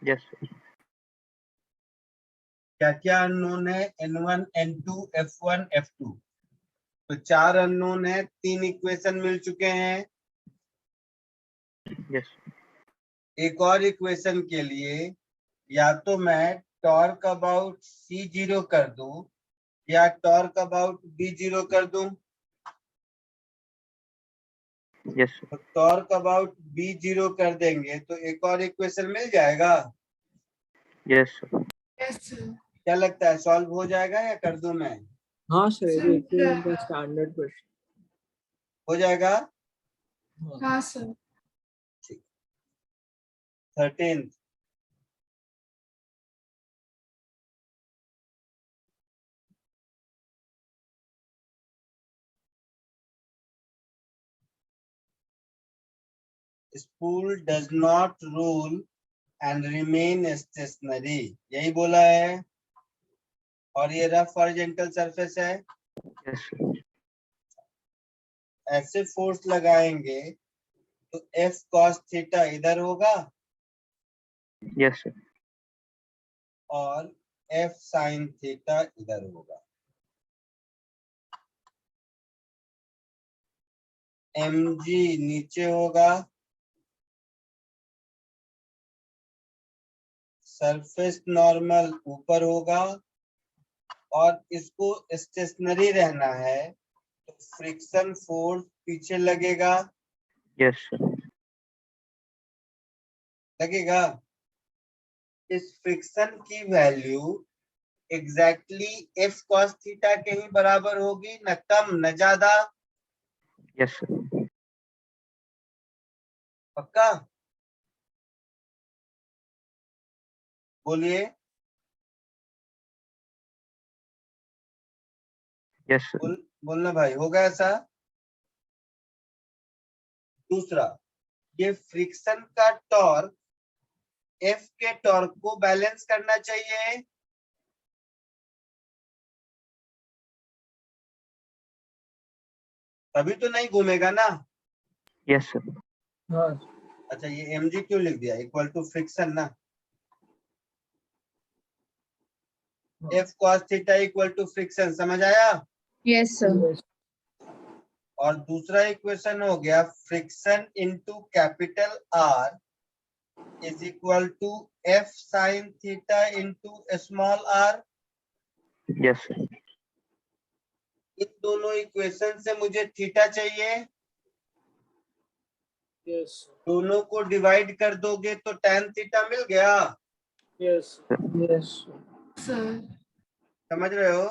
Yes sir. क्या क्या अननोन है? n1, n2, f1, f2। तो 4 अननोन है, 3 इक्वेशन मिल चुके हैं। यस। एक और इक्वेशन के लिए या तो मैं टॉर्क अबाउट C0 कर दूं या टॉर्क अबाउट B0 कर दूं। Yes sir. तो टॉर्क अबाउट B0 कर देंगे तो एक और इक्वेशन मिल जाएगा। Yes sir. Yes sir. क्या लगता है, सॉल्व हो जाएगा या कर दूं मैं? हाँ सर, ये Sir, इक्वेशन का स्टैंडर्ड क्वेश्चन। हो जाएगा। हाँ sir. 13th, spool does not roll and remain stationary, यही बोला है। और ये रफ हॉरिजॉन्टल सरफेस है। Yes sir. ऐसे फोर्स लगाएंगे तो F cos थीटा इधर होगा यस सर। और F sin थीटा इधर होगा। mg नीचे होगा, सरफेस नॉर्मल ऊपर होगा, और इसको स्टेशनरी रहना है तो फ्रिक्शन फोर्स पीछे लगेगा। Yes sir. लगेगा। इस फ्रिक्शन की value exactly F cos theta के ही बराबर होगी, न कम न ज्यादा। Yes sir. पक्का? बोलिए। Yes sir. बोलना भाई, होगा ऐसा? दूसरा, ये फ्रिक्शन का टॉर्क F के टॉर्क को बैलेंस करना चाहिए। तभी तो नहीं घूमेगा ना। Yes sir. हाँ अच्छा, ये mg क्यों लिख दिया? इक्वल टू फ्रिक्शन ना। F cos theta equal to friction, समझ आया? Yes, sir. yes. और दूसरा इक्वेशन हो गया, friction into capital R is equal to F sin theta into small r। Yes sir. इन दोनों इक्वेशन से मुझे थीटा चाहिए। Yes. दोनों को डिवाइड कर दोगे तो tan थीटा मिल गया। Yes. Yes. Sir. समझ रहे हो?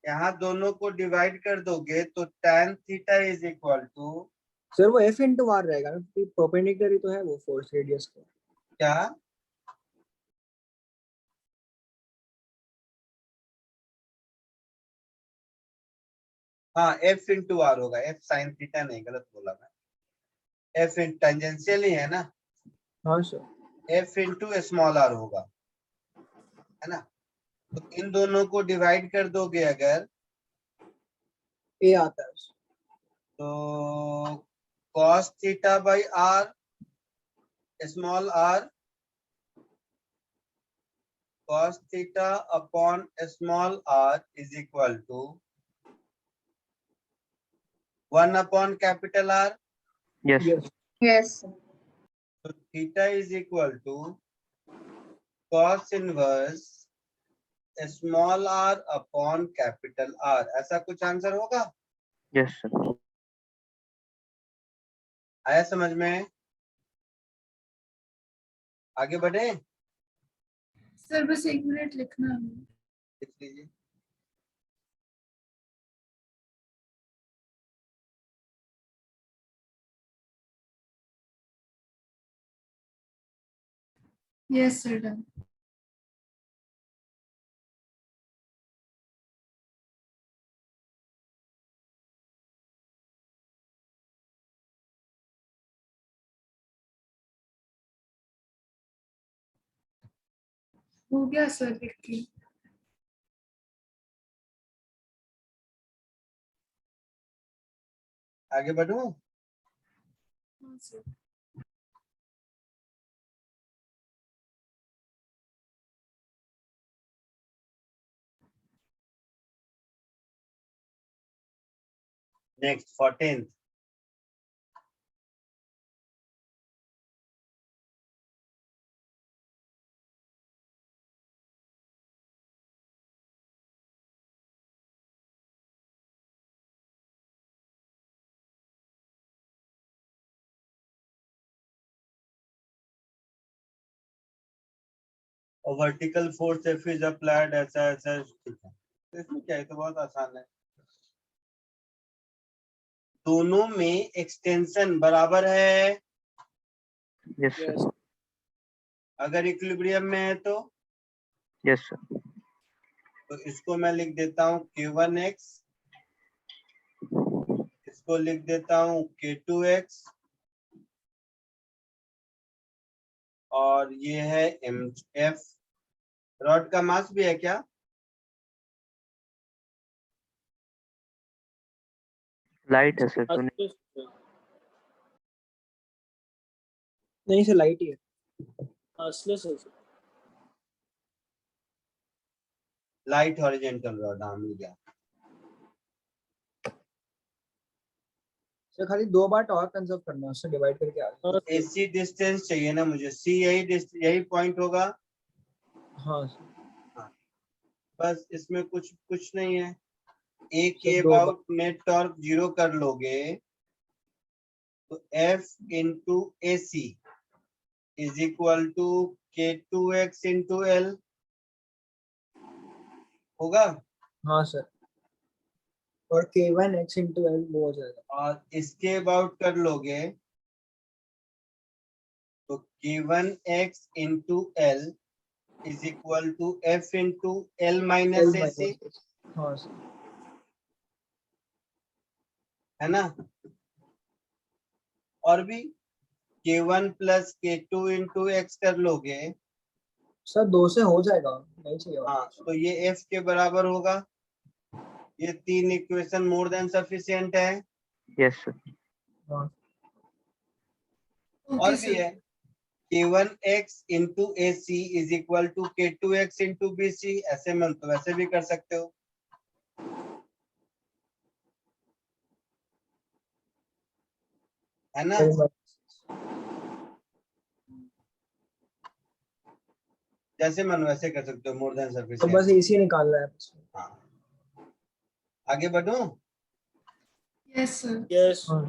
यहाँ दोनों को डिवाइड कर दोगे तो tan theta is equal to sir वो एफ इंटू आर रहेगा ना, क्योंकि परपेंडिकुलर ही तो है वो फोर्स रेडियस का। क्या? हाँ, एफ इंटू आर होगा, एफ साइन थीटा नहीं, गलत बोला मैं। एफ इन टेंजेंशियल ही है ना, हाँ sir. F into small R होगा, है ना? तो इन दोनों को डिवाइड कर दोगे अगर, ए आता है सर। तो cos theta by R small R, cos theta upon small R is equal to 1 upon capital R. Yes yes Yes, sir. तो theta is equal to cos inverse small R upon capital R. ऐसा कुछ answer होगा? Yes sir. आया समझ में? आगे बढ़े, sir बस 1 मिनट लिखना है। लिख लीजिए। Yes sir done. हो गया सर लिख के। आगे बढ़ूं? हाँ सर। नेक्स्ट 14th, और vertical force F is applied, ऐसा ऐसा, ठीक है। तो इसमें क्या है, तो बहुत आसान है। दोनों में एक्सटेंशन बराबर है, यस सर। अगर इक्विलिब्रियम में है तो यस सर। इसको मैं लिख देता हूँ k1x, इसको लिख देता हूँ k2x, और ये है mf। रॉड का मास भी है क्या? लाइट है सर, तो नहीं। नहीं सर लाइट ही है। असले सर। लाइट हॉरिजेंटल रॉड, हाँ मिल गया। सर खाली 2 बार टॉर्क कंजर्व करना है, उससे डिवाइड करके आ गया। AC डिस्टेंस चाहिए ना मुझे, C यही पॉइंट होगा। हाँ सर। हाँ, बस इसमें कुछ नहीं है। A सर के 2 बार। अबाउट नेट टॉर्क 0 कर लोगे तो F into AC is equal to K2x into L होगा, हाँ सर। और k1x इंटू एल वो हो जाएगा। और इसके अबाउट कर लोगे तो K1x into L is equal to F into L minus L AC, minus. हाँ सर। है ना? और भी K1 plus K2 into x कर लोगे, सर 2 से हो जाएगा, नहीं चाहिए और। हाँ, तो ये F के बराबर होगा। ये 3 इक्वेशन मोर देन सफिशिएंट है। Yes sir. हाँ और ओके भी सर। है, K1x into AC is equal to K2x into BC, ऐसे मन तो वैसे भी कर सकते हो, है ना? L minus. जैसे मन वैसे कर सकते हो, मोर देन तो सफिशिएंट। बस इसी निकालना है बस। हाँ, आगे बढ़ो। Yes sir. यस। हाँ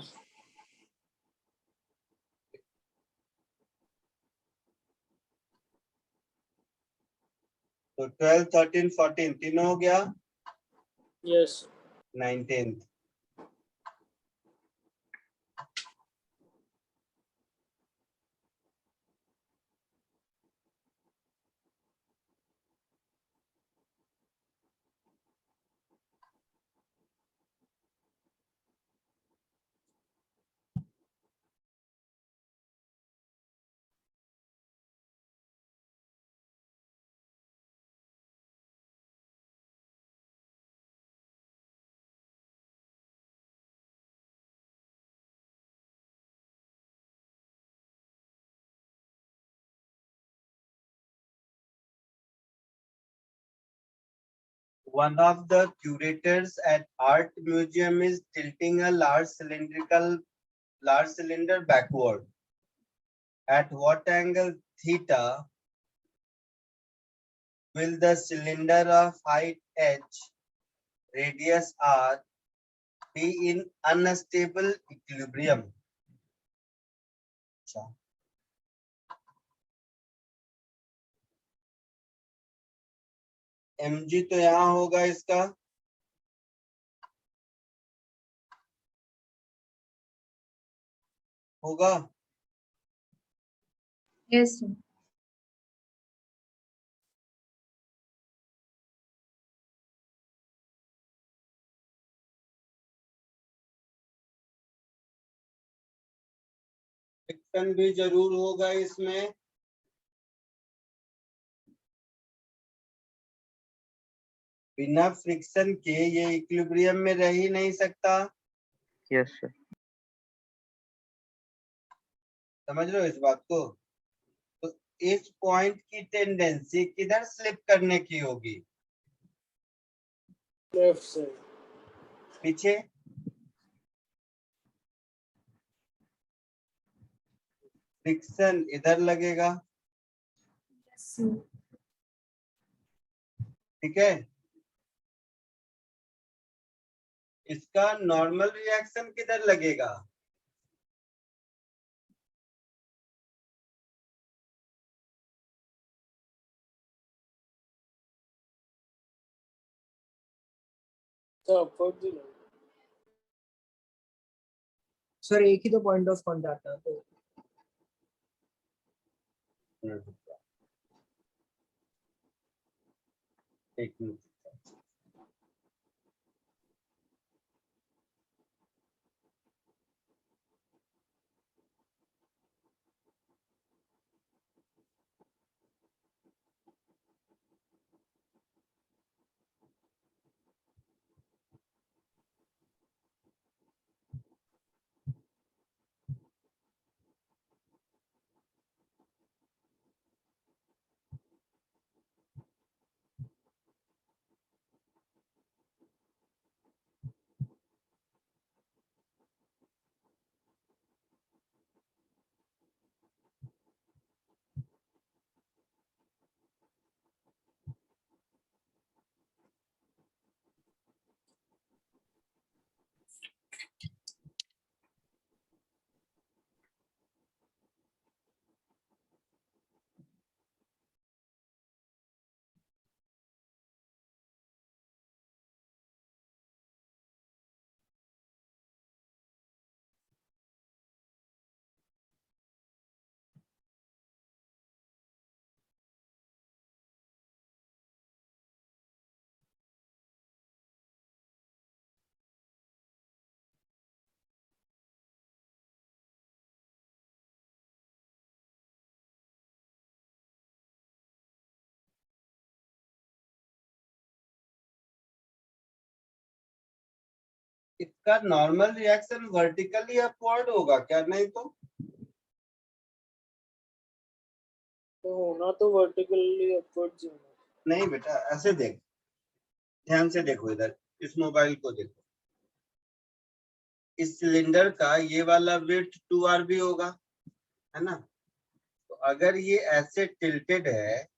तो 12, 13, 14 तीनों हो गया, Yes. 19th। One of the curators at art museum is tilting a large cylinder backward. At what angle theta will the cylinder of height h, radius r, be in unstable equilibrium? अच्छा, mg तो यहाँ होगा इसका, होगा Yes, sir. Friction भी जरूर होगा इसमें, बिना फ्रिक्शन के ये इक्विलिब्रियम में रह ही नहीं सकता। Yes sir. समझ रहे हो इस बात को? तो इस पॉइंट की टेंडेंसी किधर स्लिप करने की होगी? Left side. पीछे। फ्रिक्शन इधर लगेगा, Yes, sir. ठीक है। इसका नॉर्मल रिएक्शन किधर लगेगा? So upward the line. Sir एक ही तो पॉइंट ऑफ कांटेक्ट है, तो एक मिनट। इसका नॉर्मल रिएक्शन वर्टिकली अपवर्ड होगा क्या? नहीं तो होना तो वर्टिकली अपवर्ड ही होना। नहीं बेटा, ऐसे देख, ध्यान से देखो, इधर इस मोबाइल को देखो, इस सिलेंडर का ये वाला वेट 2r भी होगा, है ना? तो अगर ये ऐसे टिल्टेड है,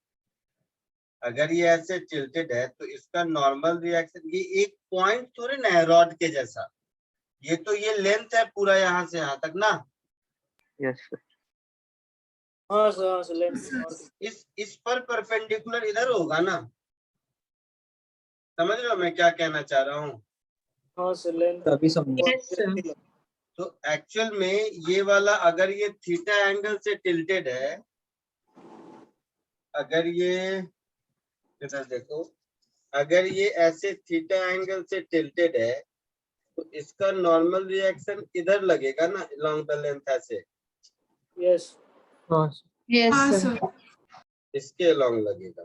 अगर ये ऐसे टिल्टेड है तो इसका नॉर्मल रिएक्शन, ये एक पॉइंट थोड़े ना है रॉड के जैसा, ये तो ये लेंथ है पूरा यहाँ से यहाँ तक ना। Yes sir. हाँ सर लेंथ इस पर परपेंडिकुलर इधर होगा ना, समझ रहे हो मैं क्या कहना चाह रहा हूँ? हाँ सर लेंथ तभी समझा। Yes, sir. तो एक्चुअल में ये वाला अगर ये थीटा एंगल से टिल्टेड है, अगर ये इधर देखो, अगर ये ऐसे थीटा एंगल से टिल्टेड है तो इसका नॉर्मल रिएक्शन इधर लगेगा ना, along द लेंथ ऐसे, यस हाँ Yes, हाँ sir. सर इसके along लगेगा।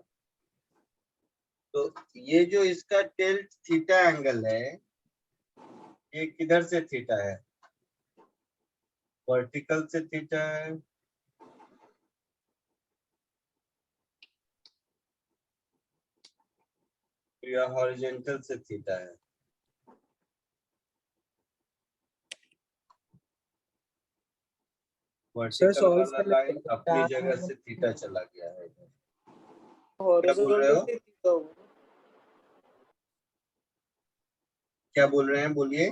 तो ये जो इसका टिल्ट थीटा एंगल है, ये किधर से थीटा है? वर्टिकल से थीटा है, या हॉरिजॉन्टल से थीटा है? वर्टिकल solve वाला कर लाइन लेते हैं। अपनी जगह से थीटा चला गया है। हॉरिजॉन्टल हो? से थीटा होगा क्या बोल रहे हैं, बोलिए।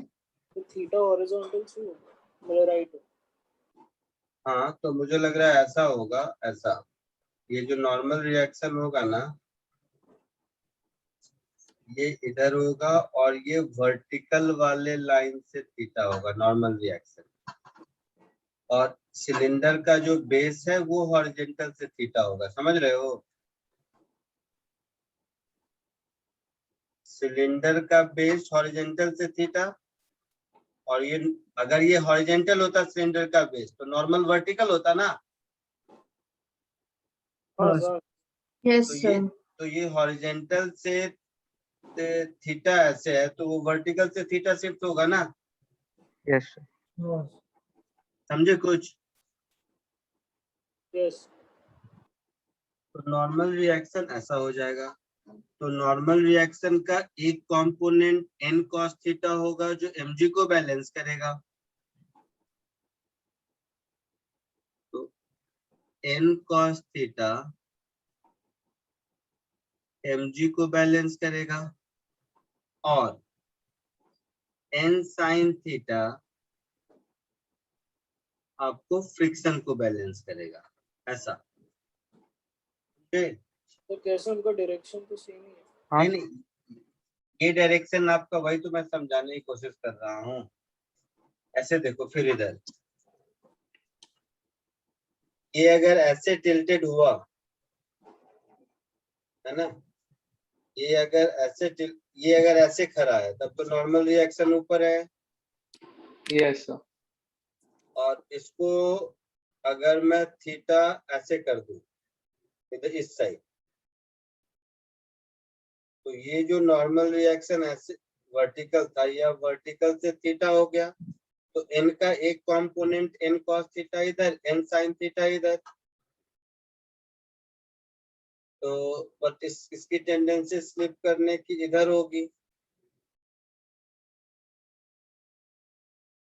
तो थीटा हॉरिजॉन्टल से होगा मेरा राइट है। हाँ तो मुझे लग रहा है ऐसा होगा, ऐसा ये जो नॉर्मल रिएक्शन होगा ना, ये इधर होगा और ये वर्टिकल वाले लाइन से थीटा होगा नॉर्मल रिएक्शन, और सिलेंडर का जो बेस है वो हॉरिजॉन्टल से थीटा होगा, समझ रहे हो? सिलेंडर का बेस हॉरिजॉन्टल से थीटा, और ये अगर ये हॉरिजॉन्टल होता सिलेंडर का बेस तो नॉर्मल वर्टिकल होता ना। हाँ सर Yes, तो sir. ये हॉरिजॉन्टल से थीटा ऐसे है तो वो वर्टिकल से थीटा शिफ्ट होगा ना, यस हाँ समझे कुछ? यस तो नॉर्मल रिएक्शन ऐसा हो जाएगा। तो नॉर्मल रिएक्शन का एक कंपोनेंट n cos थीटा होगा जो mg को बैलेंस करेगा। तो n cos थीटा mg को बैलेंस करेगा, और n sin थीटा आपको फ्रिक्शन को बैलेंस करेगा, ऐसा। तो कैसे उनका डायरेक्शन तो सेम ही है। हाँ नहीं, ये डायरेक्शन आपका, वही तो मैं समझाने की कोशिश कर रहा हूँ। ऐसे देखो फिर इधर, ये अगर ऐसे टिल्टेड हुआ है ना, ये अगर ऐसे खड़ा है तब तो नॉर्मल रिएक्शन ऊपर है, Yes, sir. और इसको अगर मैं थीटा ऐसे कर दूं इधर इस साइड, तो ये जो नॉर्मल रिएक्शन ऐसे वर्टिकल था या वर्टिकल से थीटा हो गया, तो n का एक कंपोनेंट n cos थीटा इधर, n sin थीटा इधर। तो बट इसकी टेंडेंसी स्लिप करने की इधर होगी,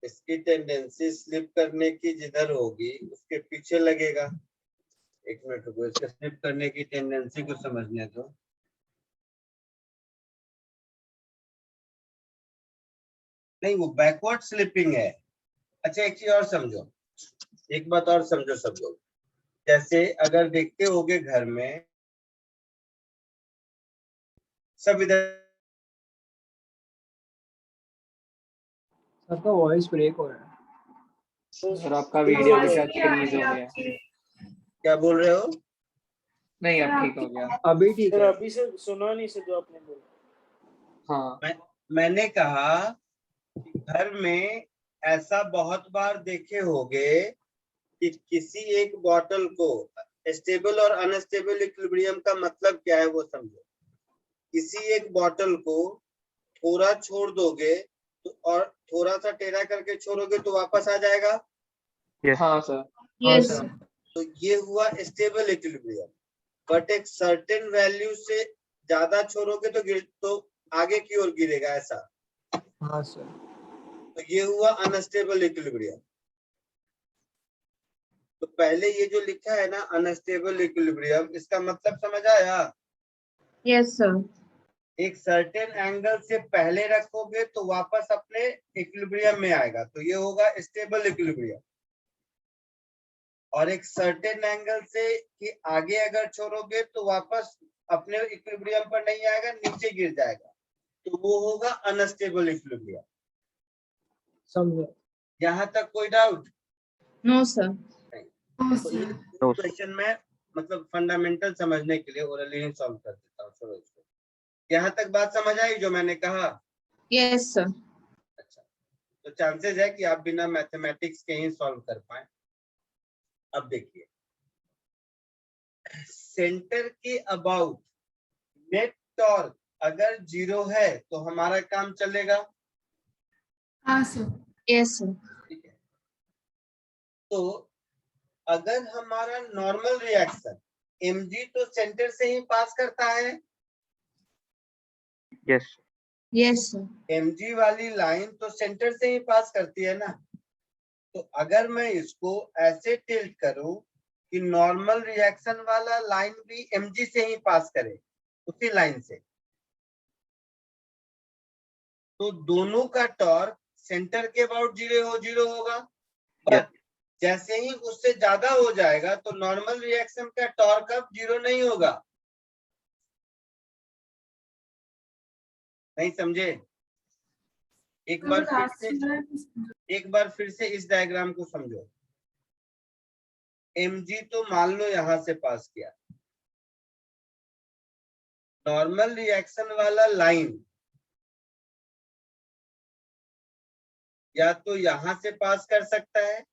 इसकी टेंडेंसी स्लिप करने की जिधर होगी उसके पीछे लगेगा। एक मिनट रुको, इसके स्लिप करने की टेंडेंसी को समझने दो। नहीं, वो बैकवर्ड स्लिपिंग है। अच्छा एक चीज और समझो, एक बात और समझो सब लोग। जैसे अगर देखते होगे घर में सब इधर, सबका वॉइस ब्रेक हो रहा है। सर आपका वीडियो भी शायद फ्रीज हो गया। क्या बोल रहे हो? नहीं अब ठीक हो गया। अभी ठीक सर है। अभी से सुना नहीं से जो आपने बोला। हाँ मैंने कहा कि घर में ऐसा बहुत बार देखे होगे कि किसी एक बॉटल को, स्टेबल और अनस्टेबल इक्विलिब्रियम का मतलब क्या है वो समझो। किसी एक बॉटल को थोड़ा छोड़ दोगे तो, और थोड़ा सा टेढ़ा करके छोड़ोगे तो वापस आ जाएगा। हाँ सर। Yes. sir. तो ये हुआ स्टेबल इक्विलिब्रियम। बट एक सर्टेन वैल्यू से ज्यादा छोड़ोगे तो आगे की ओर गिरेगा, ऐसा। हाँ सर। तो ये हुआ अनस्टेबल इक्विलिब्रियम। तो पहले ये जो लिखा है ना अनस्टेबल इक्विलिब्रियम, इसका मतलब समझ आया? Yes, sir. एक सर्टेन एंगल से पहले रखोगे तो वापस अपने इक्विलिब्रियम में आएगा, तो ये होगा स्टेबल इक्विलिब्रियम। और एक सर्टेन एंगल से कि आगे अगर छोड़ोगे तो वापस अपने इक्विलिब्रियम पर नहीं आएगा, नीचे गिर जाएगा, तो वो होगा अनस्टेबल इक्विलिब्रियम। समझे? यहाँ तक कोई डाउट? No, sir. Oh, तो sir. No, क्वेश्चन में मतलब फंडामेंटल समझने के लिए ओरली ही सॉल्व कर देता हूँ। छोड़ो इसको। यहाँ तक बात समझ आई जो मैंने कहा? Yes, sir. अच्छा, तो चांसेस है कि आप बिना मैथमेटिक्स के ही सॉल्व कर पाए। अब देखिए, सेंटर के अबाउट नेट टॉर्क अगर 0 है तो हमारा काम चलेगा। हाँ sir. Yes, sir. ठीक है, तो अगर हमारा नॉर्मल रिएक्शन mg तो सेंटर से ही पास करता है, yes, Yes, sir. mg वाली लाइन तो सेंटर से ही पास करती है ना। तो अगर मैं इसको ऐसे टिल्ट करूं कि नॉर्मल रिएक्शन वाला लाइन भी mg से ही पास करे, उसी लाइन से, तो दोनों का टॉर्क सेंटर के अबाउट 0 होगा। Yes. जैसे ही उससे ज्यादा हो जाएगा तो नॉर्मल रिएक्शन का टॉर्क अब 0 नहीं होगा। नहीं समझे? एक बार फिर से इस डायग्राम को समझो। mg तो मान लो यहां से पास किया, नॉर्मल रिएक्शन वाला लाइन या तो यहां से पास कर सकता है,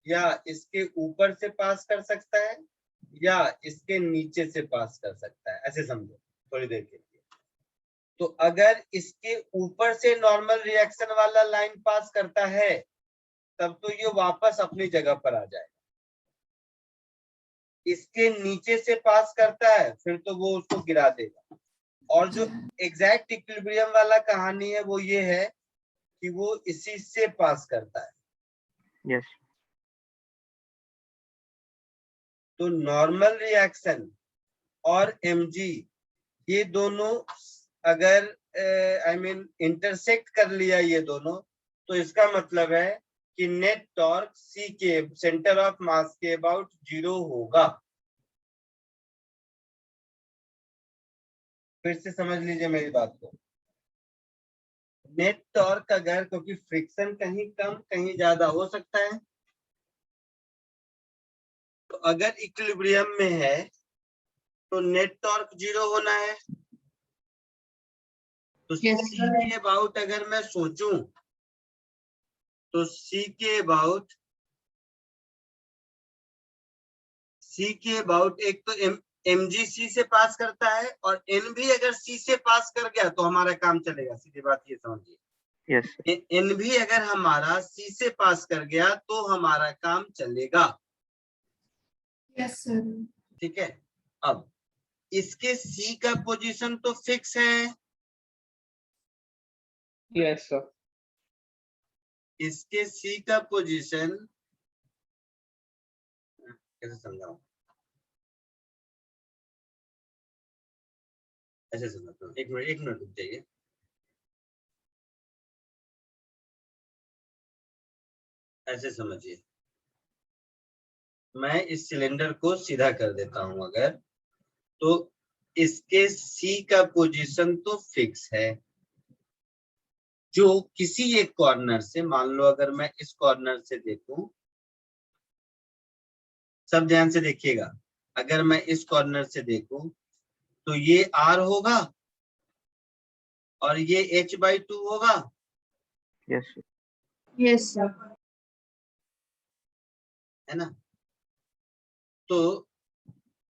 या इसके ऊपर से पास कर सकता है, या इसके नीचे से पास कर सकता है। ऐसे समझो थोड़ी देर के लिए। तो अगर इसके ऊपर से नॉर्मल रिएक्शन वाला लाइन पास करता है तब तो ये वापस अपनी जगह पर आ जाएगा। इसके नीचे से पास करता है फिर तो वो उसको गिरा देगा। और जो एग्जैक्ट इक्विलिब्रियम वाला कहानी है वो ये है कि वो इसी से पास करता है। yes, तो नॉर्मल रिएक्शन और mg ये दोनों अगर इंटरसेक्ट कर लिया ये दोनों, तो इसका मतलब है कि नेट टॉर्क c के सेंटर ऑफ मास के अबाउट 0 होगा। फिर से समझ लीजिए मेरी बात को। नेट टॉर्क अगर, क्योंकि फ्रिक्शन कहीं कम कहीं ज्यादा हो सकता है, तो अगर इक्विलिब्रियम में है तो नेट टॉर्क 0 होना है। तो Yes, c के अबाउट अगर मैं सोचूं तो c के अबाउट एक तो mg c से पास करता है, और n भी अगर c से पास कर गया तो हमारा काम चलेगा। सीधी बात ये समझिए, yes, n भी अगर हमारा c से पास कर गया तो हमारा काम चलेगा। Yes sir. ठीक है, अब इसके c का पोजीशन तो फिक्स है, Yes sir. इसके c का पोजीशन कैसे समझाऊं, ऐसे समझता हूँ। एक मिनट रुक जाइए। ऐसे समझिए, मैं इस सिलेंडर को सीधा कर देता हूं अगर, तो इसके C का पोजीशन तो फिक्स है, जो किसी एक कॉर्नर से, मान लो अगर मैं इस कॉर्नर से देखूं, सब ध्यान से देखिएगा, अगर मैं इस कॉर्नर से देखूं तो ये R होगा और ये h/2 होगा। yes, Yes, sir. है ना? तो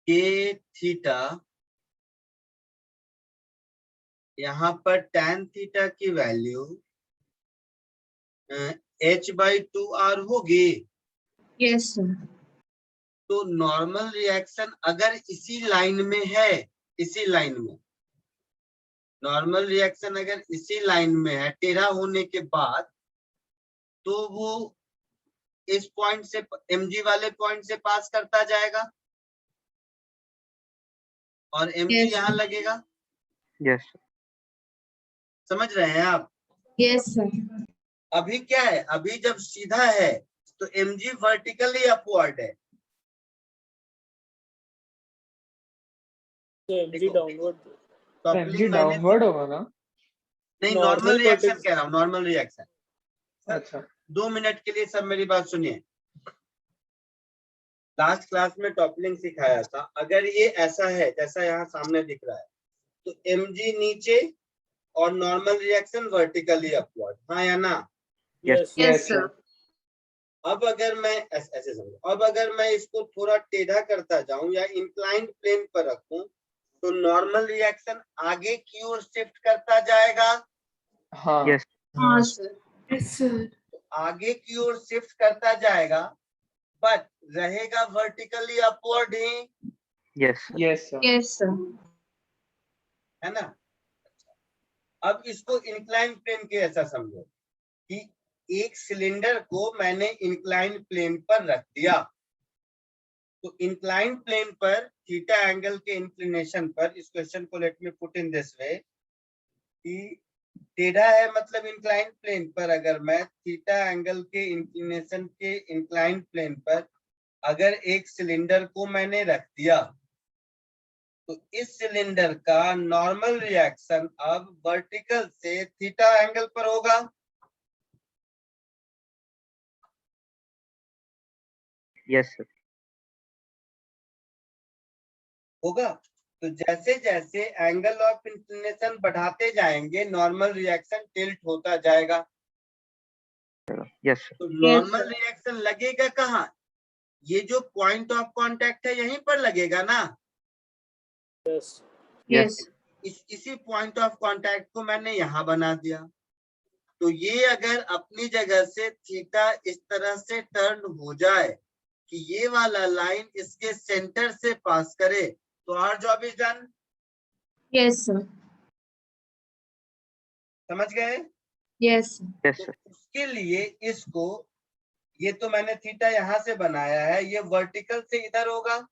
ये थीटा, यहाँ पर tan थीटा की वैल्यू h/2r होगी। Yes, sir. तो नॉर्मल रिएक्शन अगर इसी लाइन में है, इसी लाइन में नॉर्मल रिएक्शन अगर इसी लाइन में है टेढ़ा होने के बाद, तो वो इस पॉइंट से mg वाले पॉइंट से पास करता जाएगा और mg Yes. यहाँ लगेगा। yes, समझ रहे हैं आप? Yes, sir. अभी क्या है, अभी जब सीधा है तो mg वर्टिकली अपवर्ड है। तो mg देखो, डाउनवर्ड टॉपलिंग एमजी मैंने डाउनवर्ड होगा ना? नहीं, normal नॉर्मल रिएक्शन vertex- कह रहा हूँ, नॉर्मल रिएक्शन। अच्छा 2 मिनट के लिए सब मेरी बात सुनिए। लास्ट क्लास में टॉपलिंग सिखाया था, अगर ये ऐसा है जैसा यहाँ सामने दिख रहा है, तो mg नीचे और नॉर्मल रिएक्शन वर्टिकली अपवर्ड, हाँ या ना? yes Yes, sir. अब अगर मैं ऐसे समझो, अब अगर मैं इसको थोड़ा टेढ़ा करता जाऊं या इंक्लाइंड प्लेन पर रखूं, तो नॉर्मल रिएक्शन आगे की ओर शिफ्ट करता जाएगा। हाँ Yes. हाँ sir. Yes, sir. आगे की ओर शिफ्ट करता जाएगा, बट रहेगा वर्टिकली अपवर्ड ही, Yes. Yes sir Yes, sir. है ना? अब इसको इंक्लाइन प्लेन के ऐसा समझो कि एक सिलेंडर को मैंने इंक्लाइन प्लेन पर रख दिया, तो इंक्लाइन प्लेन पर थीटा एंगल के इंक्लिनेशन पर, इस क्वेश्चन को let me put in this way कि टेढ़ा है मतलब इंक्लाइन प्लेन पर, अगर मैं थीटा एंगल के इंक्लिनेशन के इंक्लाइन प्लेन पर अगर एक सिलेंडर को मैंने रख दिया, तो इस सिलेंडर का नॉर्मल रिएक्शन अब वर्टिकल से थीटा एंगल पर होगा। Yes, sir. होगा। तो जैसे जैसे एंगल ऑफ इंक्लिनेशन बढ़ाते जाएंगे, नॉर्मल रिएक्शन टिल्ट होता जाएगा। Yes, sir. तो Yes, नॉर्मल sir. रिएक्शन लगेगा कहाँ? ये जो पॉइंट ऑफ कांटेक्ट है यहीं पर लगेगा ना। yes Yes. इसी पॉइंट ऑफ कांटेक्ट को मैंने यहाँ बना दिया, तो ये अगर अपनी जगह से थीटा इस तरह से टर्न हो जाए कि ये वाला लाइन इसके सेंटर से पास करे, तो our job is done. Yes, sir. समझ गए? Yes, sir. Yes, तो sir. उसके लिए इसको, ये तो मैंने थीटा यहां से बनाया है, ये वर्टिकल से इधर होगा,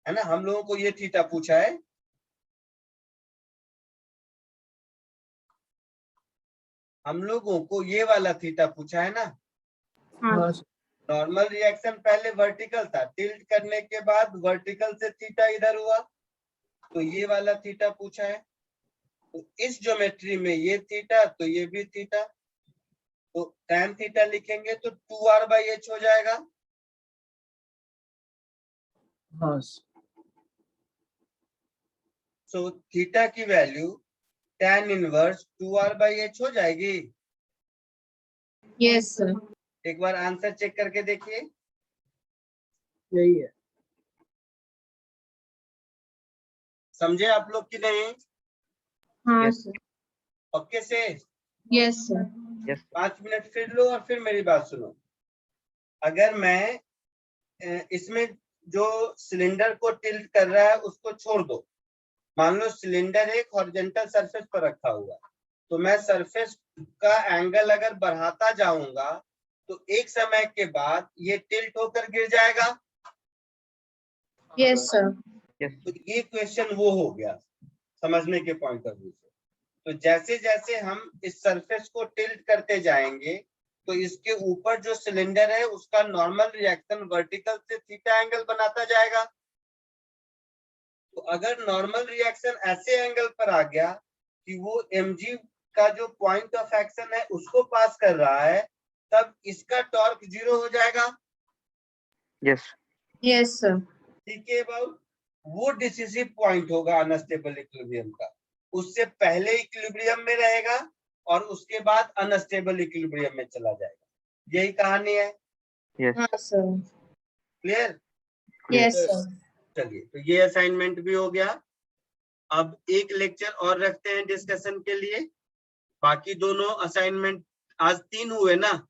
है ना? हम लोगों को ये थीटा पूछा है, हम लोगों को ये वाला थीटा पूछा है ना। हाँ. हाँ नॉर्मल रिएक्शन पहले वर्टिकल था, टिल्ट करने के बाद वर्टिकल से थीटा इधर हुआ, तो ये वाला थीटा पूछा है। तो इस ज्योमेट्री में ये थीटा, तो ये भी थीटा, तो tan थीटा लिखेंगे तो 2r/h हो जाएगा। हाँ सो थीटा की वैल्यू tan इनवर्स 2r/h हो जाएगी। Yes, sir. एक बार आंसर चेक करके देखिए। यही है। समझे आप लोग कि नहीं? हाँ Yes. sir. ओके से Yes, sir. Yes. 5 मिनट फिर लो और फिर मेरी बात सुनो। अगर मैं इसमें जो सिलेंडर को टिल्ट कर रहा है उसको छोड़ दो, मान लो सिलेंडर एक हॉरिजॉन्टल सरफेस पर रखा हुआ है, तो मैं सरफेस का एंगल अगर बढ़ाता जाऊंगा तो एक समय के बाद ये टिल्ट होकर गिर जाएगा। Yes, sir. Yes. तो ये क्वेश्चन वो हो गया समझने के पॉइंट ऑफ व्यू से। तो जैसे जैसे हम इस सरफेस को टिल्ट करते जाएंगे, तो इसके ऊपर जो सिलेंडर है उसका नॉर्मल रिएक्शन वर्टिकल से थीटा एंगल बनाता जाएगा। तो अगर नॉर्मल रिएक्शन ऐसे एंगल पर आ गया कि वो mg का जो पॉइंट ऑफ एक्शन है उसको पास कर रहा है, तब इसका टॉर्क 0 हो जाएगा। Yes. Yes, sir. ठीक है बाबू, वो डिसिसिव पॉइंट होगा अनस्टेबल इक्विलिब्रियम का। उससे पहले इक्विलिब्रियम में रहेगा और उसके बाद अनस्टेबल इक्विलिब्रियम में चला जाएगा। यही कहानी है। Yes. हाँ sir. क्लियर? Yes, sir. चलिए, तो ये असाइनमेंट भी हो गया। अब एक लेक्चर और रखते हैं डिस्कशन के लिए। बाकी दोनों असाइनमेंट, आज 3 हुए ना,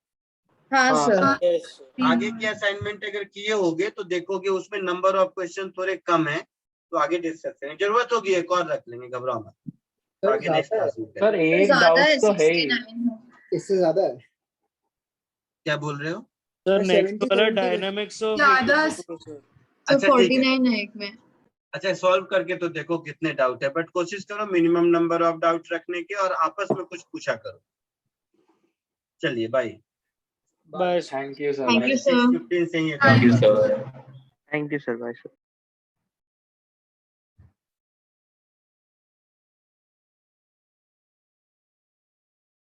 हाँ हाँ, sir. yes sir. आगे के असाइनमेंट अगर किए होगे तो देखोगे उसमें नंबर ऑफ क्वेश्चन थोड़े कम है, तो आगे डिस्कस करेंगे। जरूरत होगी एक और रख लेंगे, घबराओ मत। तो सर आगे नेक्स्ट ज्यादा है, क्लास में सर करेंगे। एक ज्यादा डाउट है तो है ही 69. इससे ज्यादा है। क्या बोल रहे हो? सर मैं नेक्स्ट 70 वाला 70 डायनामिक्स ऑफ ज्यादा- तो अच्छा ठीक है, 49 है एक में. अच्छा सॉल्व करके तो देखो कितने डाउट है, बट कोशिश करो मिनिमम नंबर ऑफ डाउट रखने के और आपस में कुछ पूछा करो। चलिए bye. Bye thank you sir. Thank you, sir. 6:15 से ही thank you sir, bye sir.